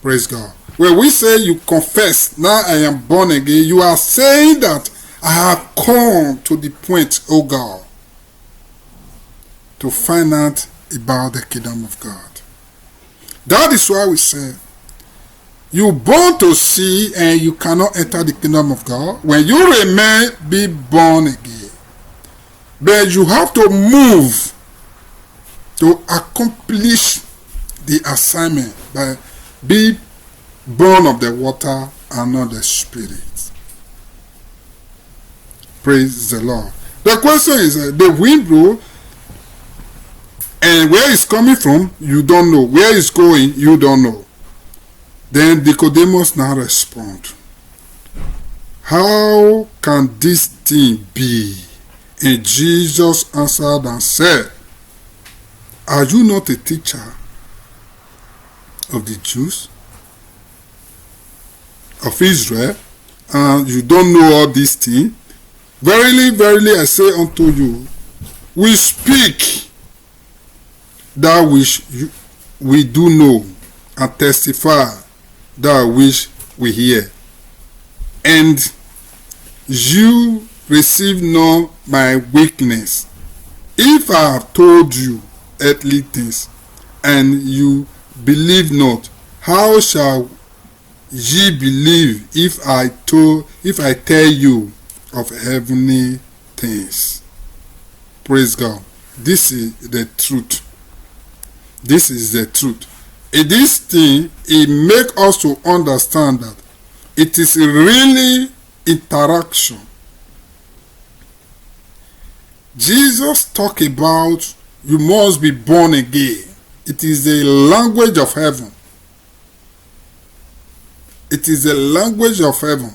Praise God. When we say you confess, now I am born again, you are saying that I have come to the point, oh God, to find out about the kingdom of God. That is why we say, you born to see and you cannot enter the kingdom of God. When you remain, be born again. But you have to move to accomplish the assignment by be born of the water and not the Spirit. Praise the Lord. The question is, the wind blows, and where it's coming from, you don't know. Where it's going, you don't know. Then Nicodemus now respond, how can this thing be? And Jesus answered and said, are you not a teacher of the Jews, of Israel, and you don't know all these things? Verily, verily, I say unto you, we speak that which we do know, and testify that which we hear. And you receive not my weakness. If I have told you earthly things, and you believe not, how shall ye believe if I tell you of heavenly things? Praise God. This is the truth. This is the truth. In this thing, it makes us to understand that it is really interaction. Jesus talked about you must be born again. It is the language of heaven. It is the language of heaven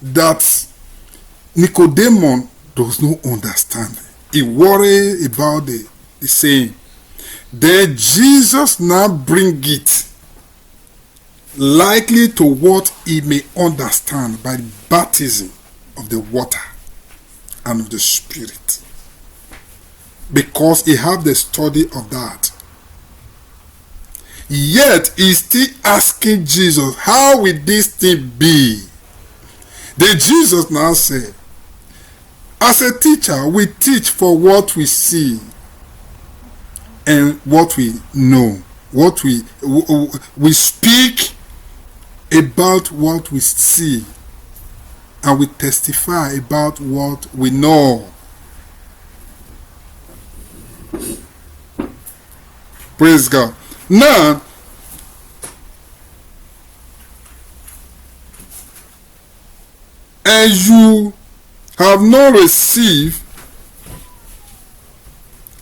that Nicodemus does not understand. He worries about the saying. Then Jesus now bring it likely to what he may understand by the baptism of the water and of the Spirit. Because he have the study of that. Yet he's still asking Jesus, how will this thing be? Then Jesus now said, as a teacher, we teach for what we see and what we know. What we speak about what we see, and we testify about what we know. Praise God. Now, and you have not received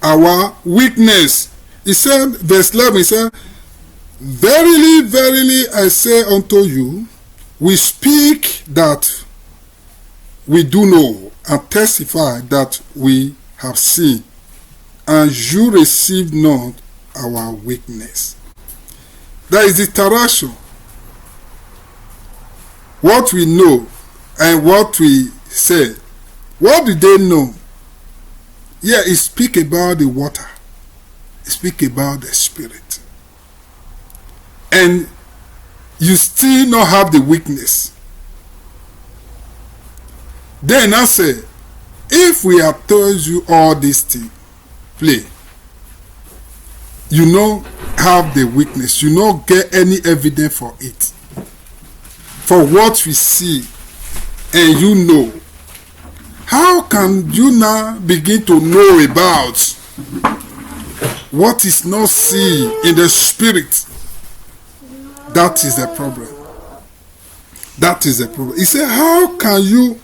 our weakness. He said, verse 11, he said, verily, verily, I say unto you, we speak that we do know, and testify that we have seen, and you receive not our weakness. That is the interaction. What we know and what we say. What do they know? Yeah, he speak about the water. He speak about the spirit. And you still not have the weakness. Then I say, if we have told you all these things, play, you don't have the weakness. You don't get any evidence for it. For what we see and you know, how can you now begin to know about what is not seen in the spirit? That is the problem. That is the problem. He said, how can you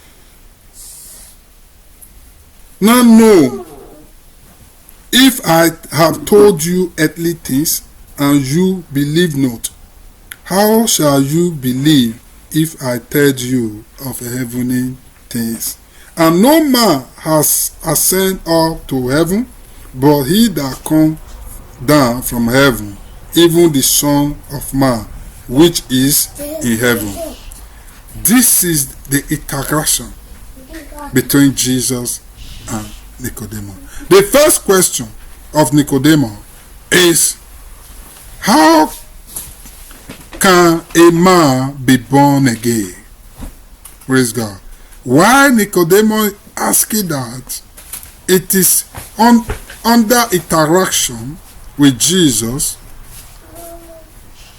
now know if I have told you earthly things and you believe not? How shall you believe if I tell you of heavenly things? And no man has ascended up to heaven, but he that come down from heaven, even the Son of Man, which is in heaven. This is the interaction between Jesus and Nicodemus. The first question of Nicodemus is, how can a man be born again? Praise God. Why Nicodemus asking that? It is under interaction with Jesus.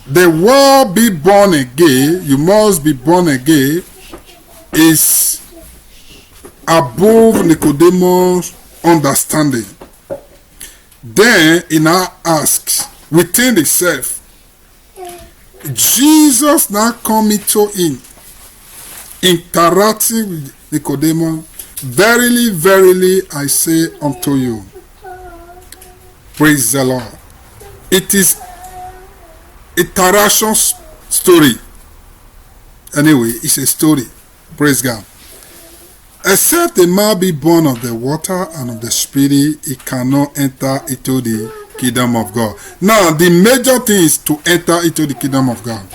The word be born again, you must be born again, is above Nicodemus' understanding. Then he now asks within himself, Jesus now coming to him, interacting with Nicodemus. Verily, verily, I say unto you. Praise the Lord. It is interaction story. Anyway, it's a story. Praise God. Except a man be born of the water and of the spirit, he cannot enter into the kingdom of God. Now, the major thing is to enter into the kingdom of God.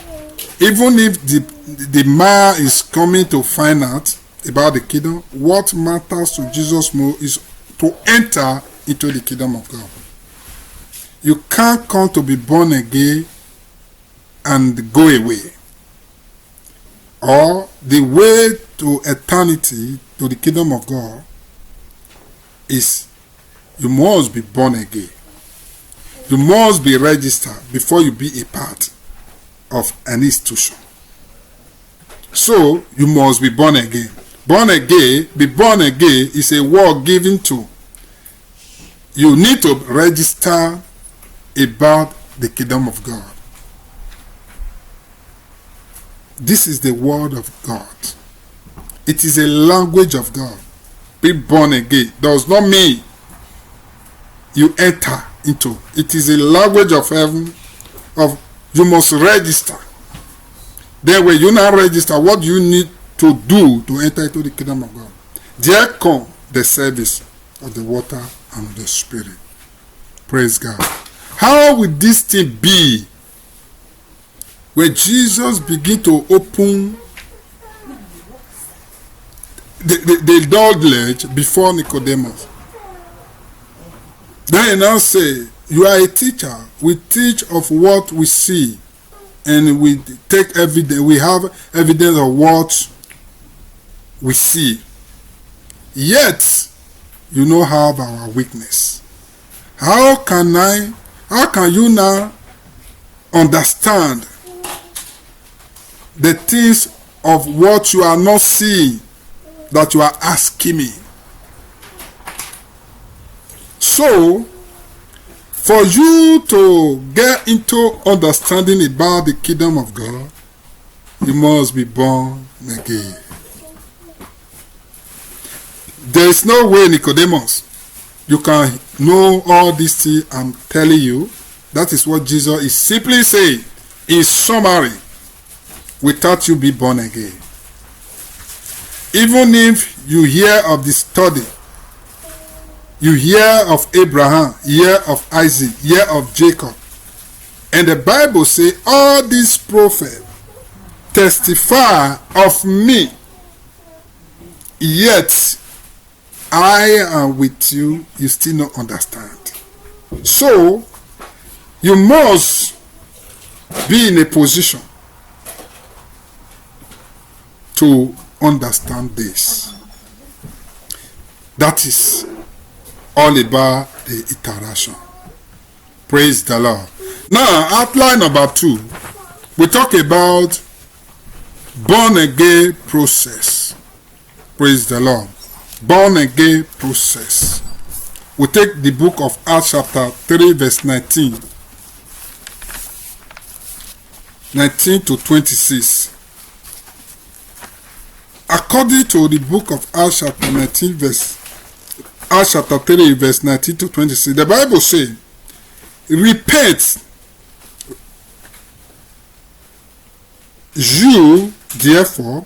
Even if the man is coming to find out about the kingdom, what matters to Jesus more is to enter into the kingdom of God. You can't come to be born again and go away. Or the way to eternity, to the kingdom of God, is you must be born again. You must be registered before you be a part of an institution. So you must be born again. Born again, be born again is a word given to. You need to register about the kingdom of God. This is the word of God. It is a language of God. Be born again does not mean you enter into. It is a language of heaven. Of you must register. Then when you now register, what do you need to do to enter into the kingdom of God? There come the service of the water and the spirit. Praise God. How will this thing be when Jesus begin to open the knowledge before Nicodemus? Then he now say, you are a teacher. We teach of what we see, and we take evidence. We have evidence of what we see. Yet, you know have our weakness. How can you now understand the things of what you are not seeing that you are asking me? So, for you to get into understanding about the kingdom of God, you must be born again. There is no way, Nicodemus, you can know all these things I'm telling you. That is what Jesus is simply saying in summary, without you be born again. Even if you hear of the study, you hear of Abraham, hear of Isaac, hear of Jacob, and the Bible says all these prophets testify of me, yet I am with you, you still don't understand. So, you must be in a position to understand this. That is all about the iteration. Praise the Lord. Now, outline number 2, we talk about born again process. Praise the Lord. Born again process. We take the book of Acts chapter 3 verse 19 to 26. According to the book of Acts chapter 3 verse 19 to 26, the Bible says, repent you therefore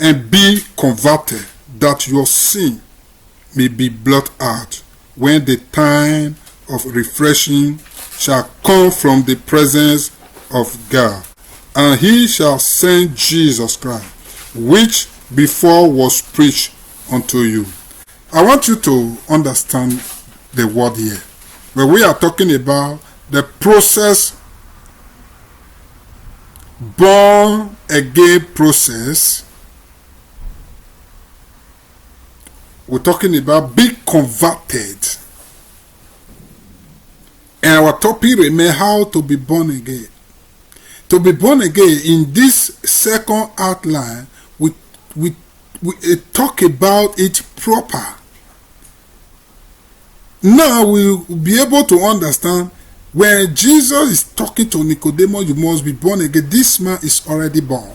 and be converted, that your sin may be blotted out, when the time of refreshing shall come from the presence of God. And he shall send Jesus Christ, which before was preached unto you. I want you to understand the word here. When we are talking about the process, born again process, we're talking about be converted. And our topic remains how to be born again. To be born again, in this second outline, we talk about it proper. Now we'll be able to understand when Jesus is talking to Nicodemus, you must be born again. This man is already born.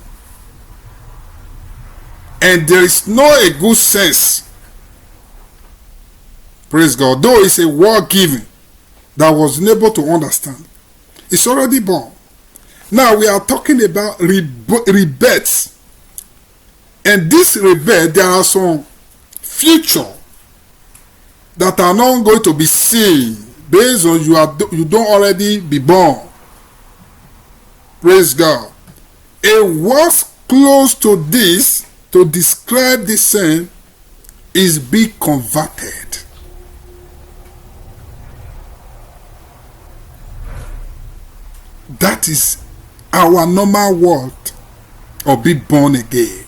And there is no a good sense. Praise God. Though it's a word given that was unable to understand. It's already born. Now we are talking about rebirth. And this rebirth, there are some future that are not going to be seen based on you don't already be born. Praise God. A word close to this to describe the same is be converted. That is our normal word of be born again.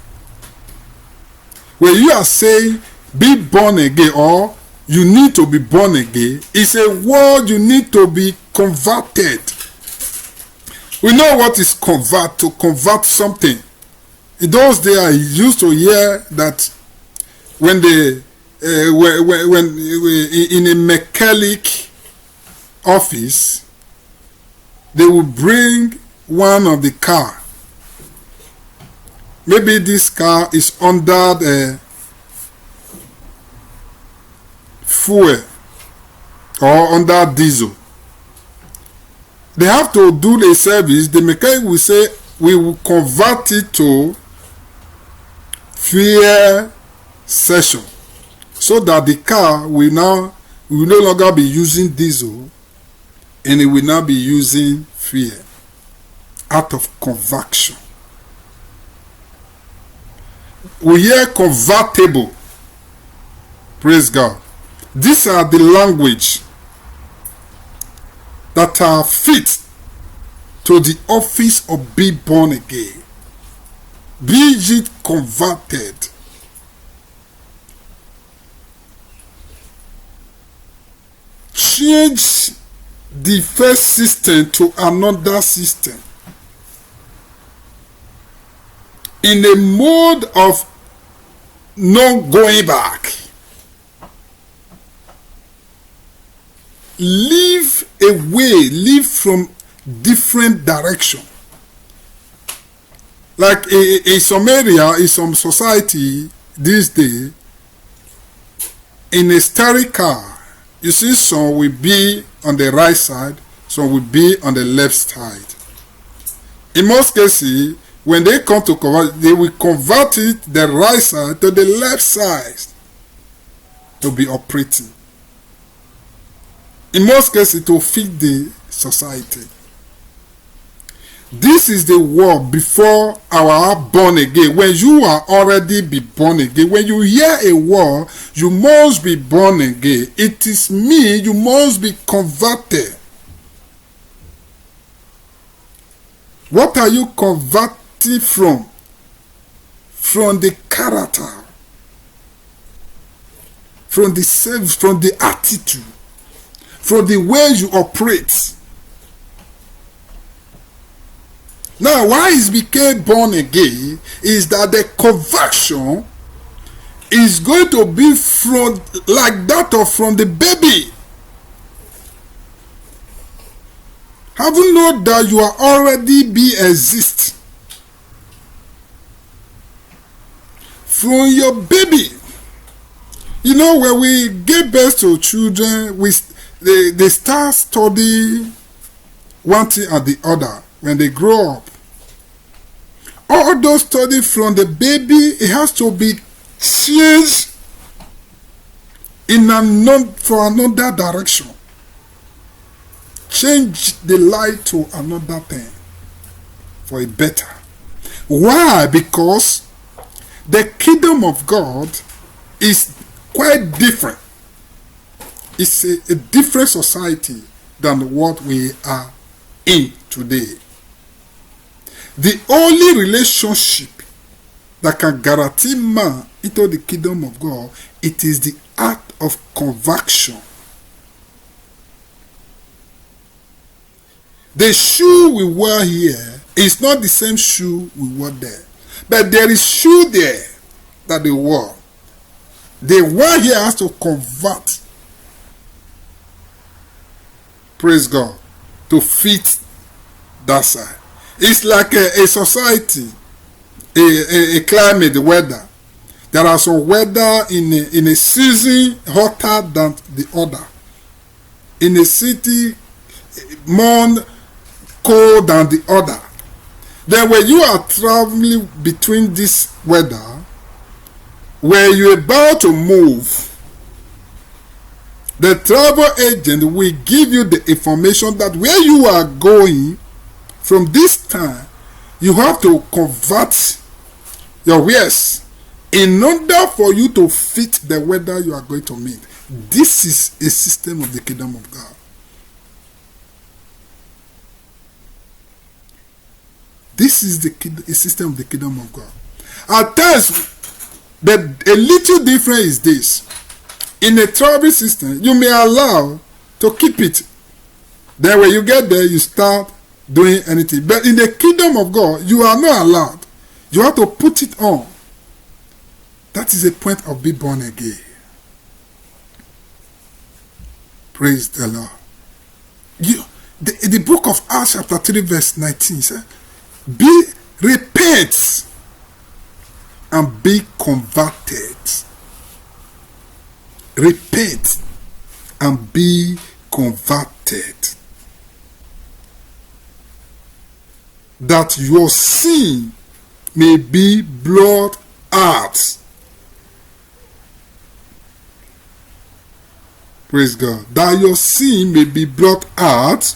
When you are saying be born again or you need to be born again, it's a word you need to be converted. We know what is to convert something. In those days, I used to hear that when in a mechanic office, they will bring one of the car. Maybe this car is under the fuel or under diesel. They have to do the service. The mechanic will say, we will convert it to fuel session, so that the car will no longer be using diesel and it will now be using fuel out of conversion. We hear convertible. Praise God. These are the language that are fit to the office of be born again. Be ye converted. change the first system to another system in a mode of not going back. Live away, live from different direction. Like in some area, in some society these days, in a steering car, you see some will be on the right side, some will be on the left side. In most cases, when they come to convert, they will convert it the right side to the left side to be operating. In most cases, to fit the society. This is the world before our born again. When you are already be born again, when you hear a word, you must be born again. It is me, you must be converted. What are you converted from? From the character, from the self, from the attitude, from the way you operate. Now, why he became born again is that the conversion is going to be from like that of from the baby. Have you known that you are already be exist from your baby? You know, when we give birth to children, they start studying one thing and the other. When they grow up, all those studies from the baby, it has to be changed for another direction. Change the light to another thing for a better. Why? Because the kingdom of God is quite different. It's a different society than what we are in today. The only relationship that can guarantee man into the kingdom of God, it is the act of conversion. The shoe we wear here is not the same shoe we wore there. But there is shoe there that they wore. The one here has to convert. Praise God. To fit that side. It's like a society, a climate, the weather. There are some weather in a season hotter than the other. In a city, more cold than the other. Then when you are traveling between this weather, when you're about to move, the travel agent will give you the information that where you are going, from this time, you have to convert your wares in order for you to fit the weather you are going to meet. This is a system of the kingdom of God. This is a system of the kingdom of God. At times, a little difference is this. In a travel system, you may allow to keep it. Then when you get there, you start doing anything. But in the kingdom of God, you are not allowed. You have to put it on. That is the point of being born again. Praise the Lord. The book of Acts chapter 3 verse 19 says, repent and be converted. Repent and be converted, that your sin may be blotted out. Praise God. That your sin may be blotted out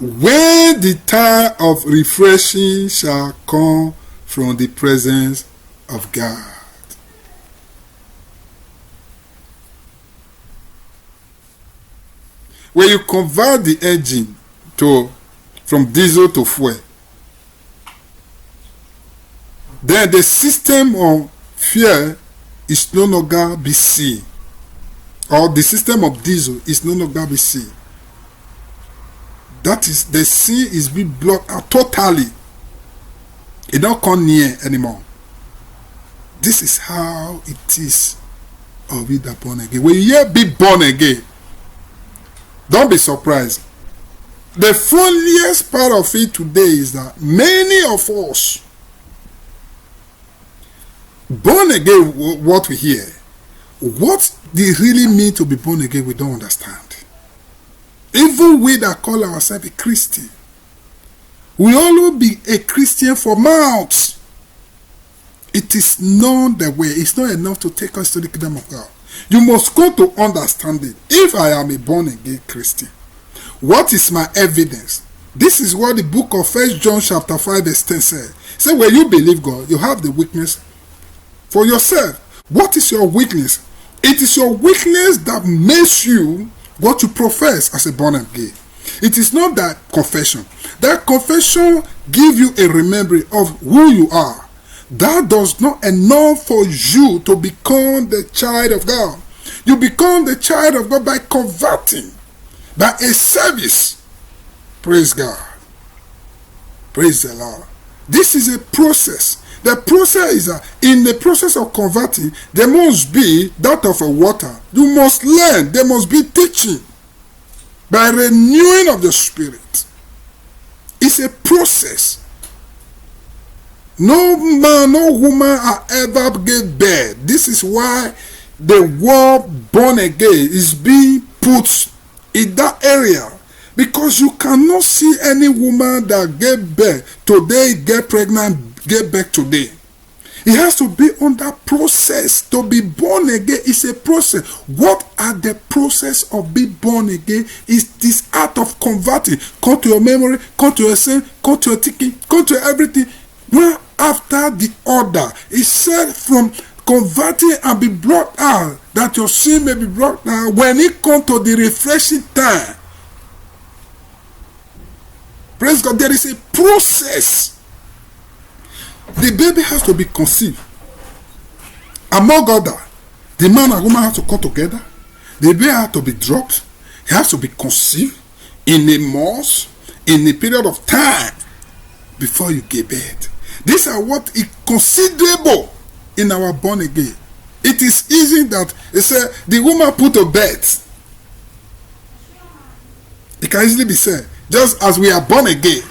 when the time of refreshing shall come from the presence of God. When you convert the engine from diesel to fuel, then the system of fuel is no longer be seen or the system of diesel is no longer be seen. That is, the sin is being blocked out totally. It don't come near anymore. This is how it is of we that born again. When you hear be born again, don't be surprised. The funniest part of it today is that many of us born again, what we hear, what they really mean to be born again, we don't understand. Even we that call ourselves a Christian, we always be a Christian for mouths. It is not the way. It's not enough to take us to the kingdom of God. You must go to understand it. If I am a born again Christian, what is my evidence? This is what the book of 1 John chapter 5 verse 10 says. Say, when you believe God, you have the weakness for yourself. What is your weakness? It is your weakness that makes you what you profess as a born again. It is not that confession. That confession gives you a remembering of who you are. That does not enough for you to become the child of God. You become the child of God by converting, by a service. Praise God. Praise the Lord. This is a process. The process is in the process of converting, there must be that of a water. You must learn. There must be teaching by renewing of the spirit. It's a process. No man, no woman are ever get birth. This is why the word born again is being put in that area. Because you cannot see any woman that get birth today, get pregnant, get back today. It has to be on that process. To be born again is a process. What are the process of being born again? Is this act of converting. Come to your memory, come to your sin, come to your thinking, come to everything. One after the other. It said from converting and be brought out, that your sin may be brought out when it comes to the refreshing time. Praise God. There is a process. The baby has to be conceived. Among other, the man and woman have to come together. The baby has to be dropped. He has to be conceived in a month, in a period of time before you give birth. These are what is considerable in our born again. It is easy that it said the woman put to bed. It can easily be said, just as we are born again.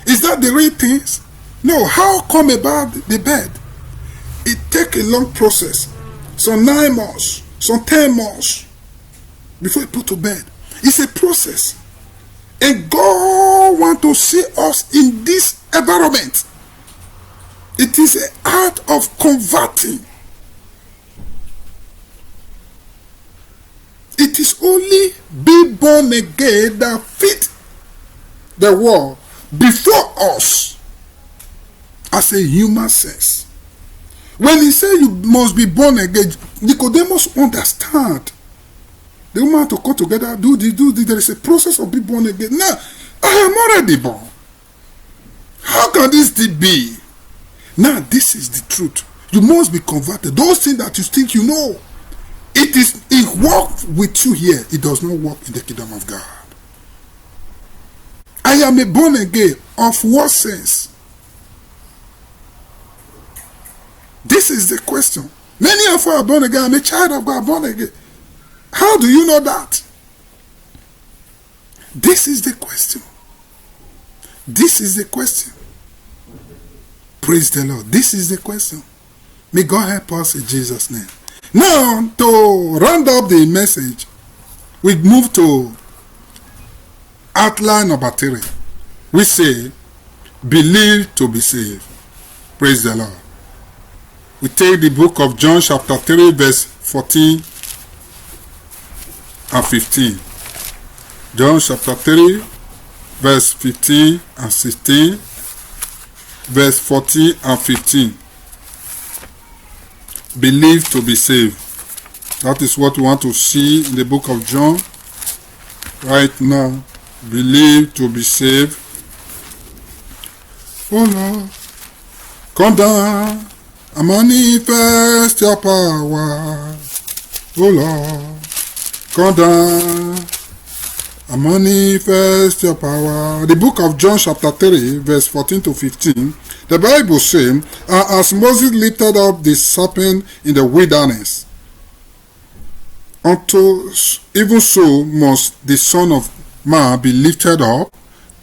Is that the real things? No. How come about the bed? It takes a long process. Some 9 months, some 10 months before you put to bed. It's a process. And God wants to see us in this environment. It is an art of converting. It is only be born again that fit the world before us as a human sense. When he said you must be born again, Nicodemus understand. They want to come together, do this. There is a process of being born again. Now, I am already born. How can this be? Now, this is the truth. You must be converted. Those things that you think you know, it works with you here. It does not work in the kingdom of God. I am a born again. Of what sense? This is the question. Many of us are born again. I'm a child of God, born again. How do you know that? This is the question. This is the question. Praise the Lord. This is the question. May God help us in Jesus' name. Now, to round up the message, we move to outline number 3. We say, believe to be saved. Praise the Lord. We take the book of John chapter 3 verse 14 and 15. John chapter 3 verse 15 and 16. Verse 14 and 15. Believe to be saved. That is what we want to see in the book of John right now. Believe to be saved. Oh Lord, come down and manifest your power. Oh Lord, Come down and manifest your power. The book of John chapter 3 verse 14 to 15. The Bible says, and as Moses lifted up the serpent in the wilderness, unto even so must the Son of Man be lifted up,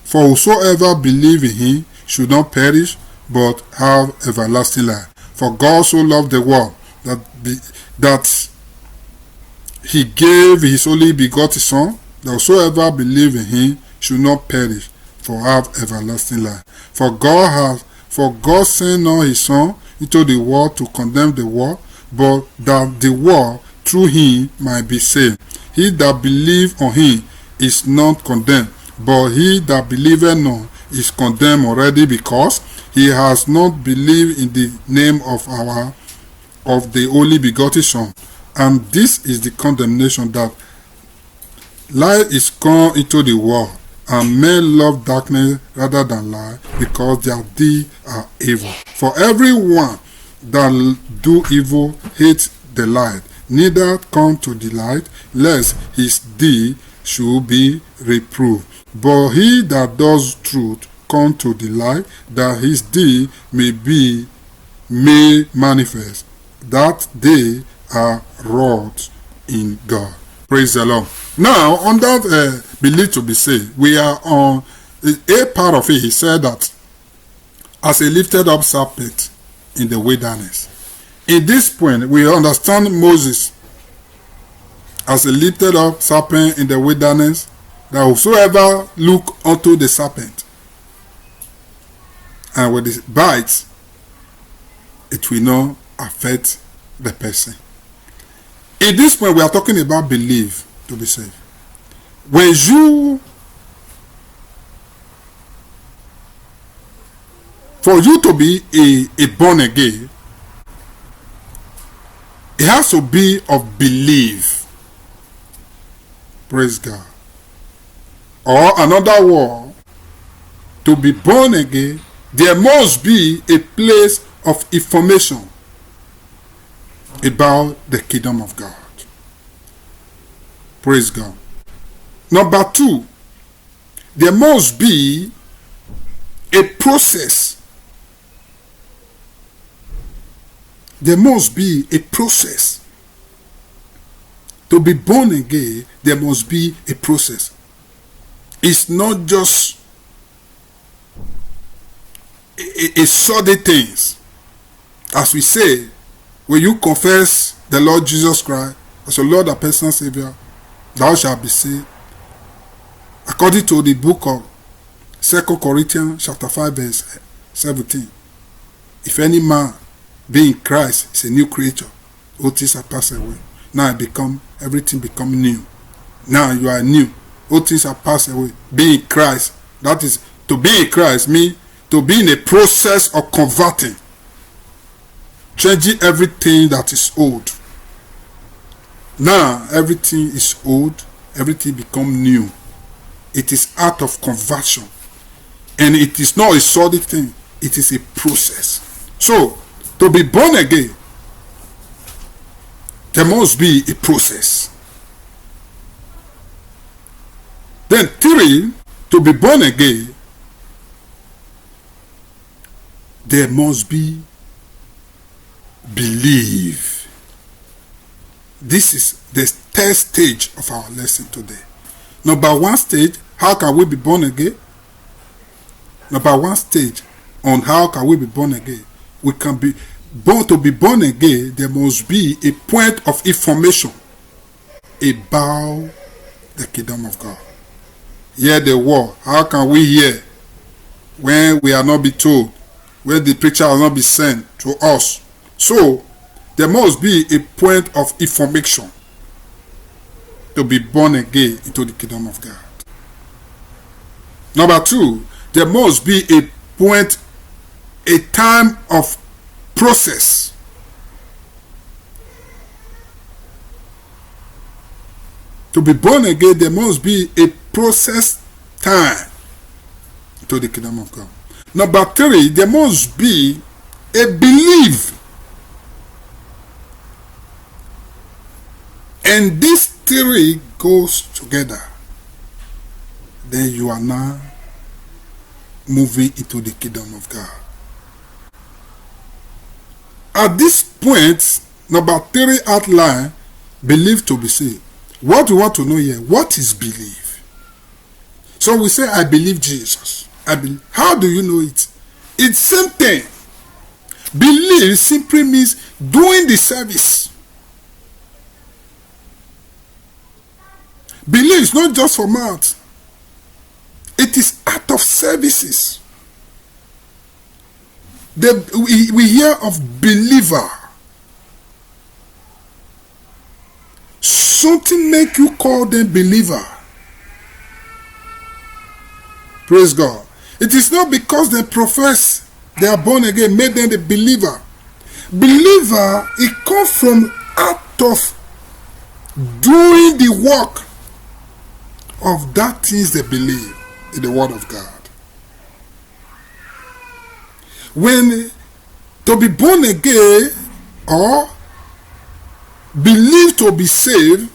for whosoever believe in him should not perish, but have everlasting life. For God so loved the world that he gave his only begotten Son, that whosoever believe in him should not perish, for have everlasting life. For God sent not his Son into the world to condemn the world, but that the world through him might be saved. He that believe on him is not condemned, but he that believeth not is condemned already, because he has not believed in the name of the only begotten Son. And this is the condemnation, that light is come into the world, and men love darkness rather than light, because their deeds are evil. For everyone that do evil hates the light, neither come to the light, lest his deed should be reproved. But he that does truth come to the light, that his deed may manifest, that they are wrought in God. Praise the Lord. Now, on that belief to be saved, we are on a part of it. He said that as a lifted up serpent in the wilderness. In this point, we understand Moses as a lifted up serpent in the wilderness, that whosoever look unto the serpent and with it bites, it will not affect the person. In this point, we are talking about belief to be saved. When for you to be a born again, it has to be of belief. Praise God. Or another word, to be born again, there must be a place of information about the kingdom of God. Praise God. Number 2, there must be a process. There must be a process. To be born again, there must be a process. It's not just a sudden things. As we say, when you confess the Lord Jesus Christ as your Lord and personal Savior, thou shalt be saved. According to the book of 2 Corinthians chapter 5 verse 17. If any man be in Christ, is a new creature. All things are passed away. Now everything become new. Now you are new. All things are passed away. Be in Christ. That is, to be in Christ means to be in a process of converting. Changing everything that is old. Now everything is old. Everything become new. It is out of conversion. And it is not a solid thing. It is a process. So, to be born again, there must be a process. Then 3, to be born again, there must be belief. This is the 3rd stage of our lesson today. Number 1 stage, how can we be born again? Number 1 stage on how can we be born again. We can be born. To be born again, there must be a point of information about the kingdom of God. Hear the word. How can we hear when we are not be told, when the preacher will not be sent to us? So there must be a point of information to be born again into the kingdom of God. Number 2, there must be a point, a time of process. To be born again, there must be a process time to the kingdom of God. Number 3, there must be a belief. And these three goes together, then you are now moving into the kingdom of God. At this point, number 3 outline, believe to be saved. What we want to know here, what is belief? So we say, I believe Jesus. I believe. How do you know it? It's same thing. Believe simply means doing the service. Believe is not just for mouth. It is act of services. We hear of believer. Something make you call them believer. Praise God. It is not because they profess they are born again, made them the believer. Believer, it comes from act of doing the work of that things they believe in the word of God. When to be born again or believe to be saved,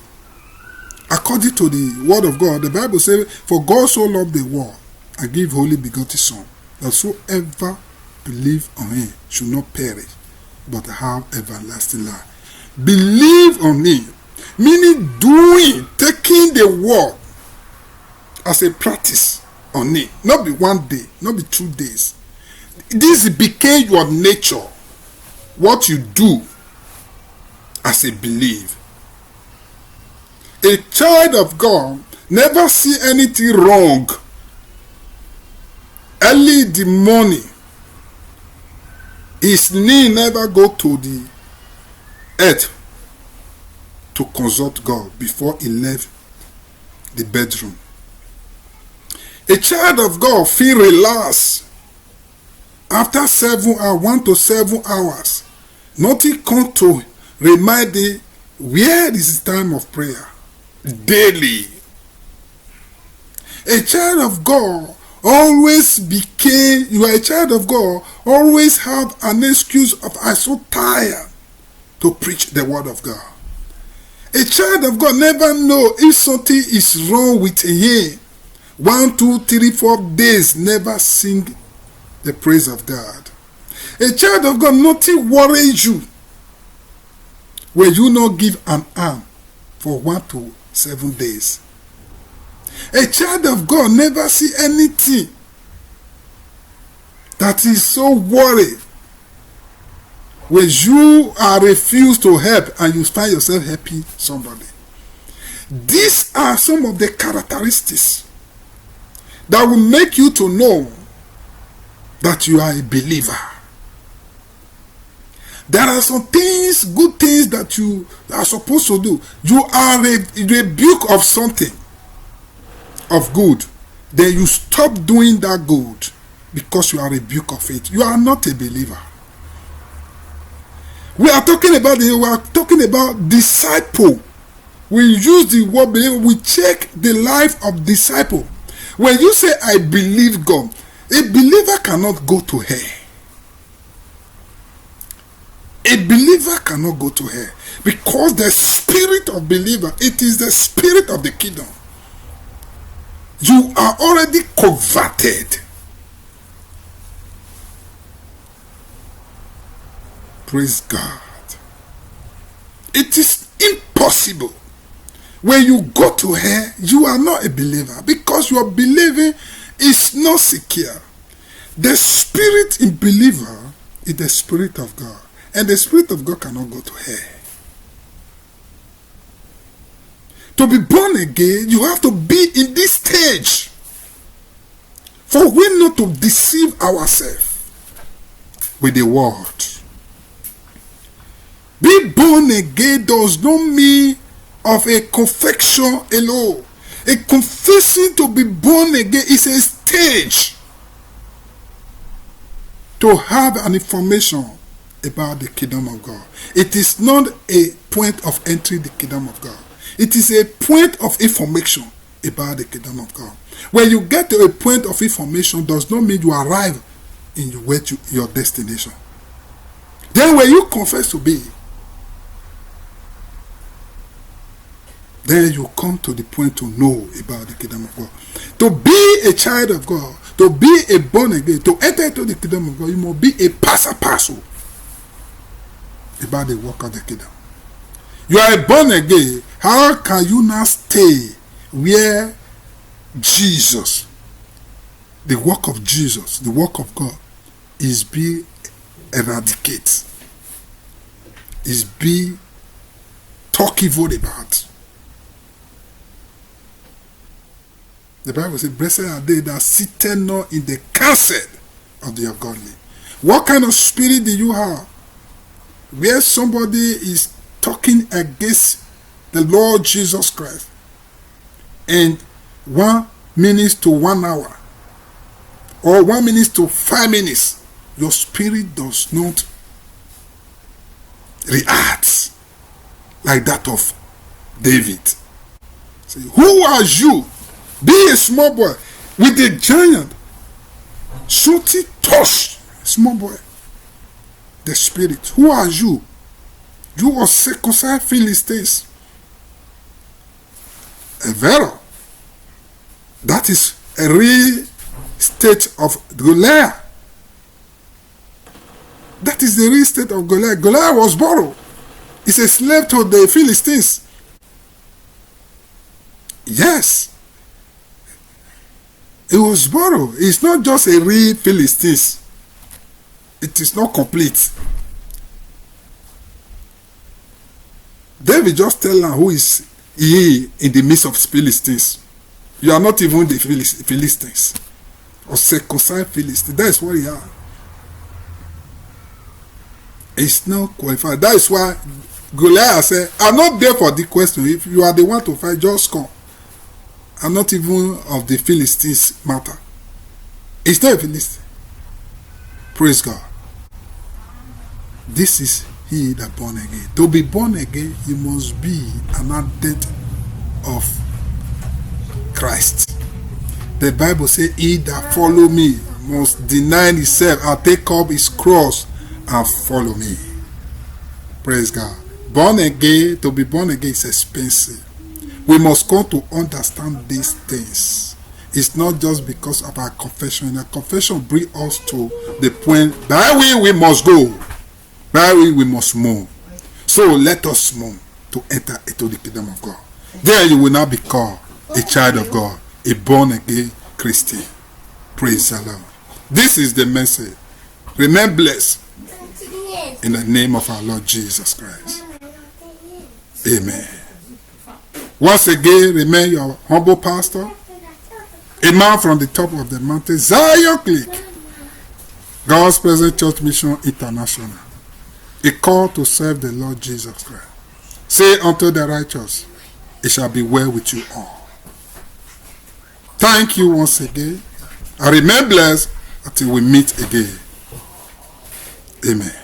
according to the word of God, the Bible says, for God so loved the world and gave holy begotten Son, that whosoever believe on him should not perish, but have everlasting life. Believe on him, meaning doing, taking the word as a practice on it. Not be 1 day, not be 2 days. This became your nature. What you do as a belief. A child of God never see anything wrong. Early in the morning, his knee never go to the earth to consult God before he left the bedroom. A child of God feel relaxed after 7 hours, 1 to 7 hours. Nothing come to remind you where is the time of prayer daily. A child of God always became, you are a child of God, always have an excuse of I'm so tired to preach the word of God. A child of God never know if something is wrong with him. 1, 2, 3, 4 days never sing the praise of God. A child of God, nothing worries you when you not give an arm for 1 to 7 days. A child of God never see anything that is so worried when you are refused to help and you find yourself helping somebody. These are some of the characteristics that will make you to know that you are a believer. There are some things, good things that you are supposed to do. You are a rebuke of something of good. Then you stop doing that good because you are a rebuke of it. You are not a believer. We are talking about disciple. We use the word believer. We check the life of disciple. When you say I believe God, a believer cannot go to hell. A believer cannot go to hell because the spirit of believer, it is the spirit of the kingdom. You are already converted. Praise God. It is impossible. When you go to hell, you are not a believer because your believing is not secure. The spirit in believer is the spirit of God. And the spirit of God cannot go to hell. To be born again, you have to be in this stage. For we not to deceive ourselves with the word. Be born again does not mean of a confession alone. A confessing to be born again is a stage to have an information about the kingdom of God. It is not a point of entering the kingdom of God. It is a point of information about the kingdom of God. When you get to a point of information, does not mean you arrive in your destination. Then when you confess to be, then you come to the point to know about the kingdom of God. To be a child of God, to be a born again, to enter into the kingdom of God, you must be a parcel about the work of the kingdom. You are a born again. How can you now stay where Jesus, the work of Jesus, the work of God, is be eradicated, is be talk evil about? The Bible says, blessed are they that sit not in the counsel of the ungodly. What kind of spirit do you have? Where somebody is talking against the Lord Jesus Christ, and 1 minute to 1 hour, or 1 minute to 5 minutes, your spirit does not react like that of David. Say, who are you? Be a small boy with a giant. Something touch small boy. The spirit. Who are you? You are circumcised Philistines. A vero. That is a real state of Goliath. That is the real state of Goliath. Goliath was borrowed. He's a slave to the Philistines. Yes. It was borrowed. It's not just a real Philistines. It is not complete. David just tell her who is he in the midst of Philistines. You are not even the Philistines. Or circumcised Philistines. That is what he are. It's not qualified. That is why Goliath said, I'm not there for the question. If you are the one to fight, just come. I'm not even of the Philistines matter. It's not a Philistine. Praise God. This is he that born again. To be born again, you must be an advocate of Christ. The Bible says, he that follow me must deny himself and take up his cross and follow me. Praise God. Born again, to be born again is expensive. We must come to understand these things. It's not just because of our confession. Our confession brings us to the point, by way we must go. By way we must move. So let us move to enter into the kingdom of God. There you will now be called a child of God, a born again Christian. Praise the Lord. This is the message. Remain blessed in the name of our Lord Jesus Christ. Amen. Once again, remain your humble pastor, a man from the top of the mountain, Zion Click, God's Present Church Mission International, a call to serve the Lord Jesus Christ. Say unto the righteous, it shall be well with you all. Thank you once again, and remain blessed until we meet again. Amen.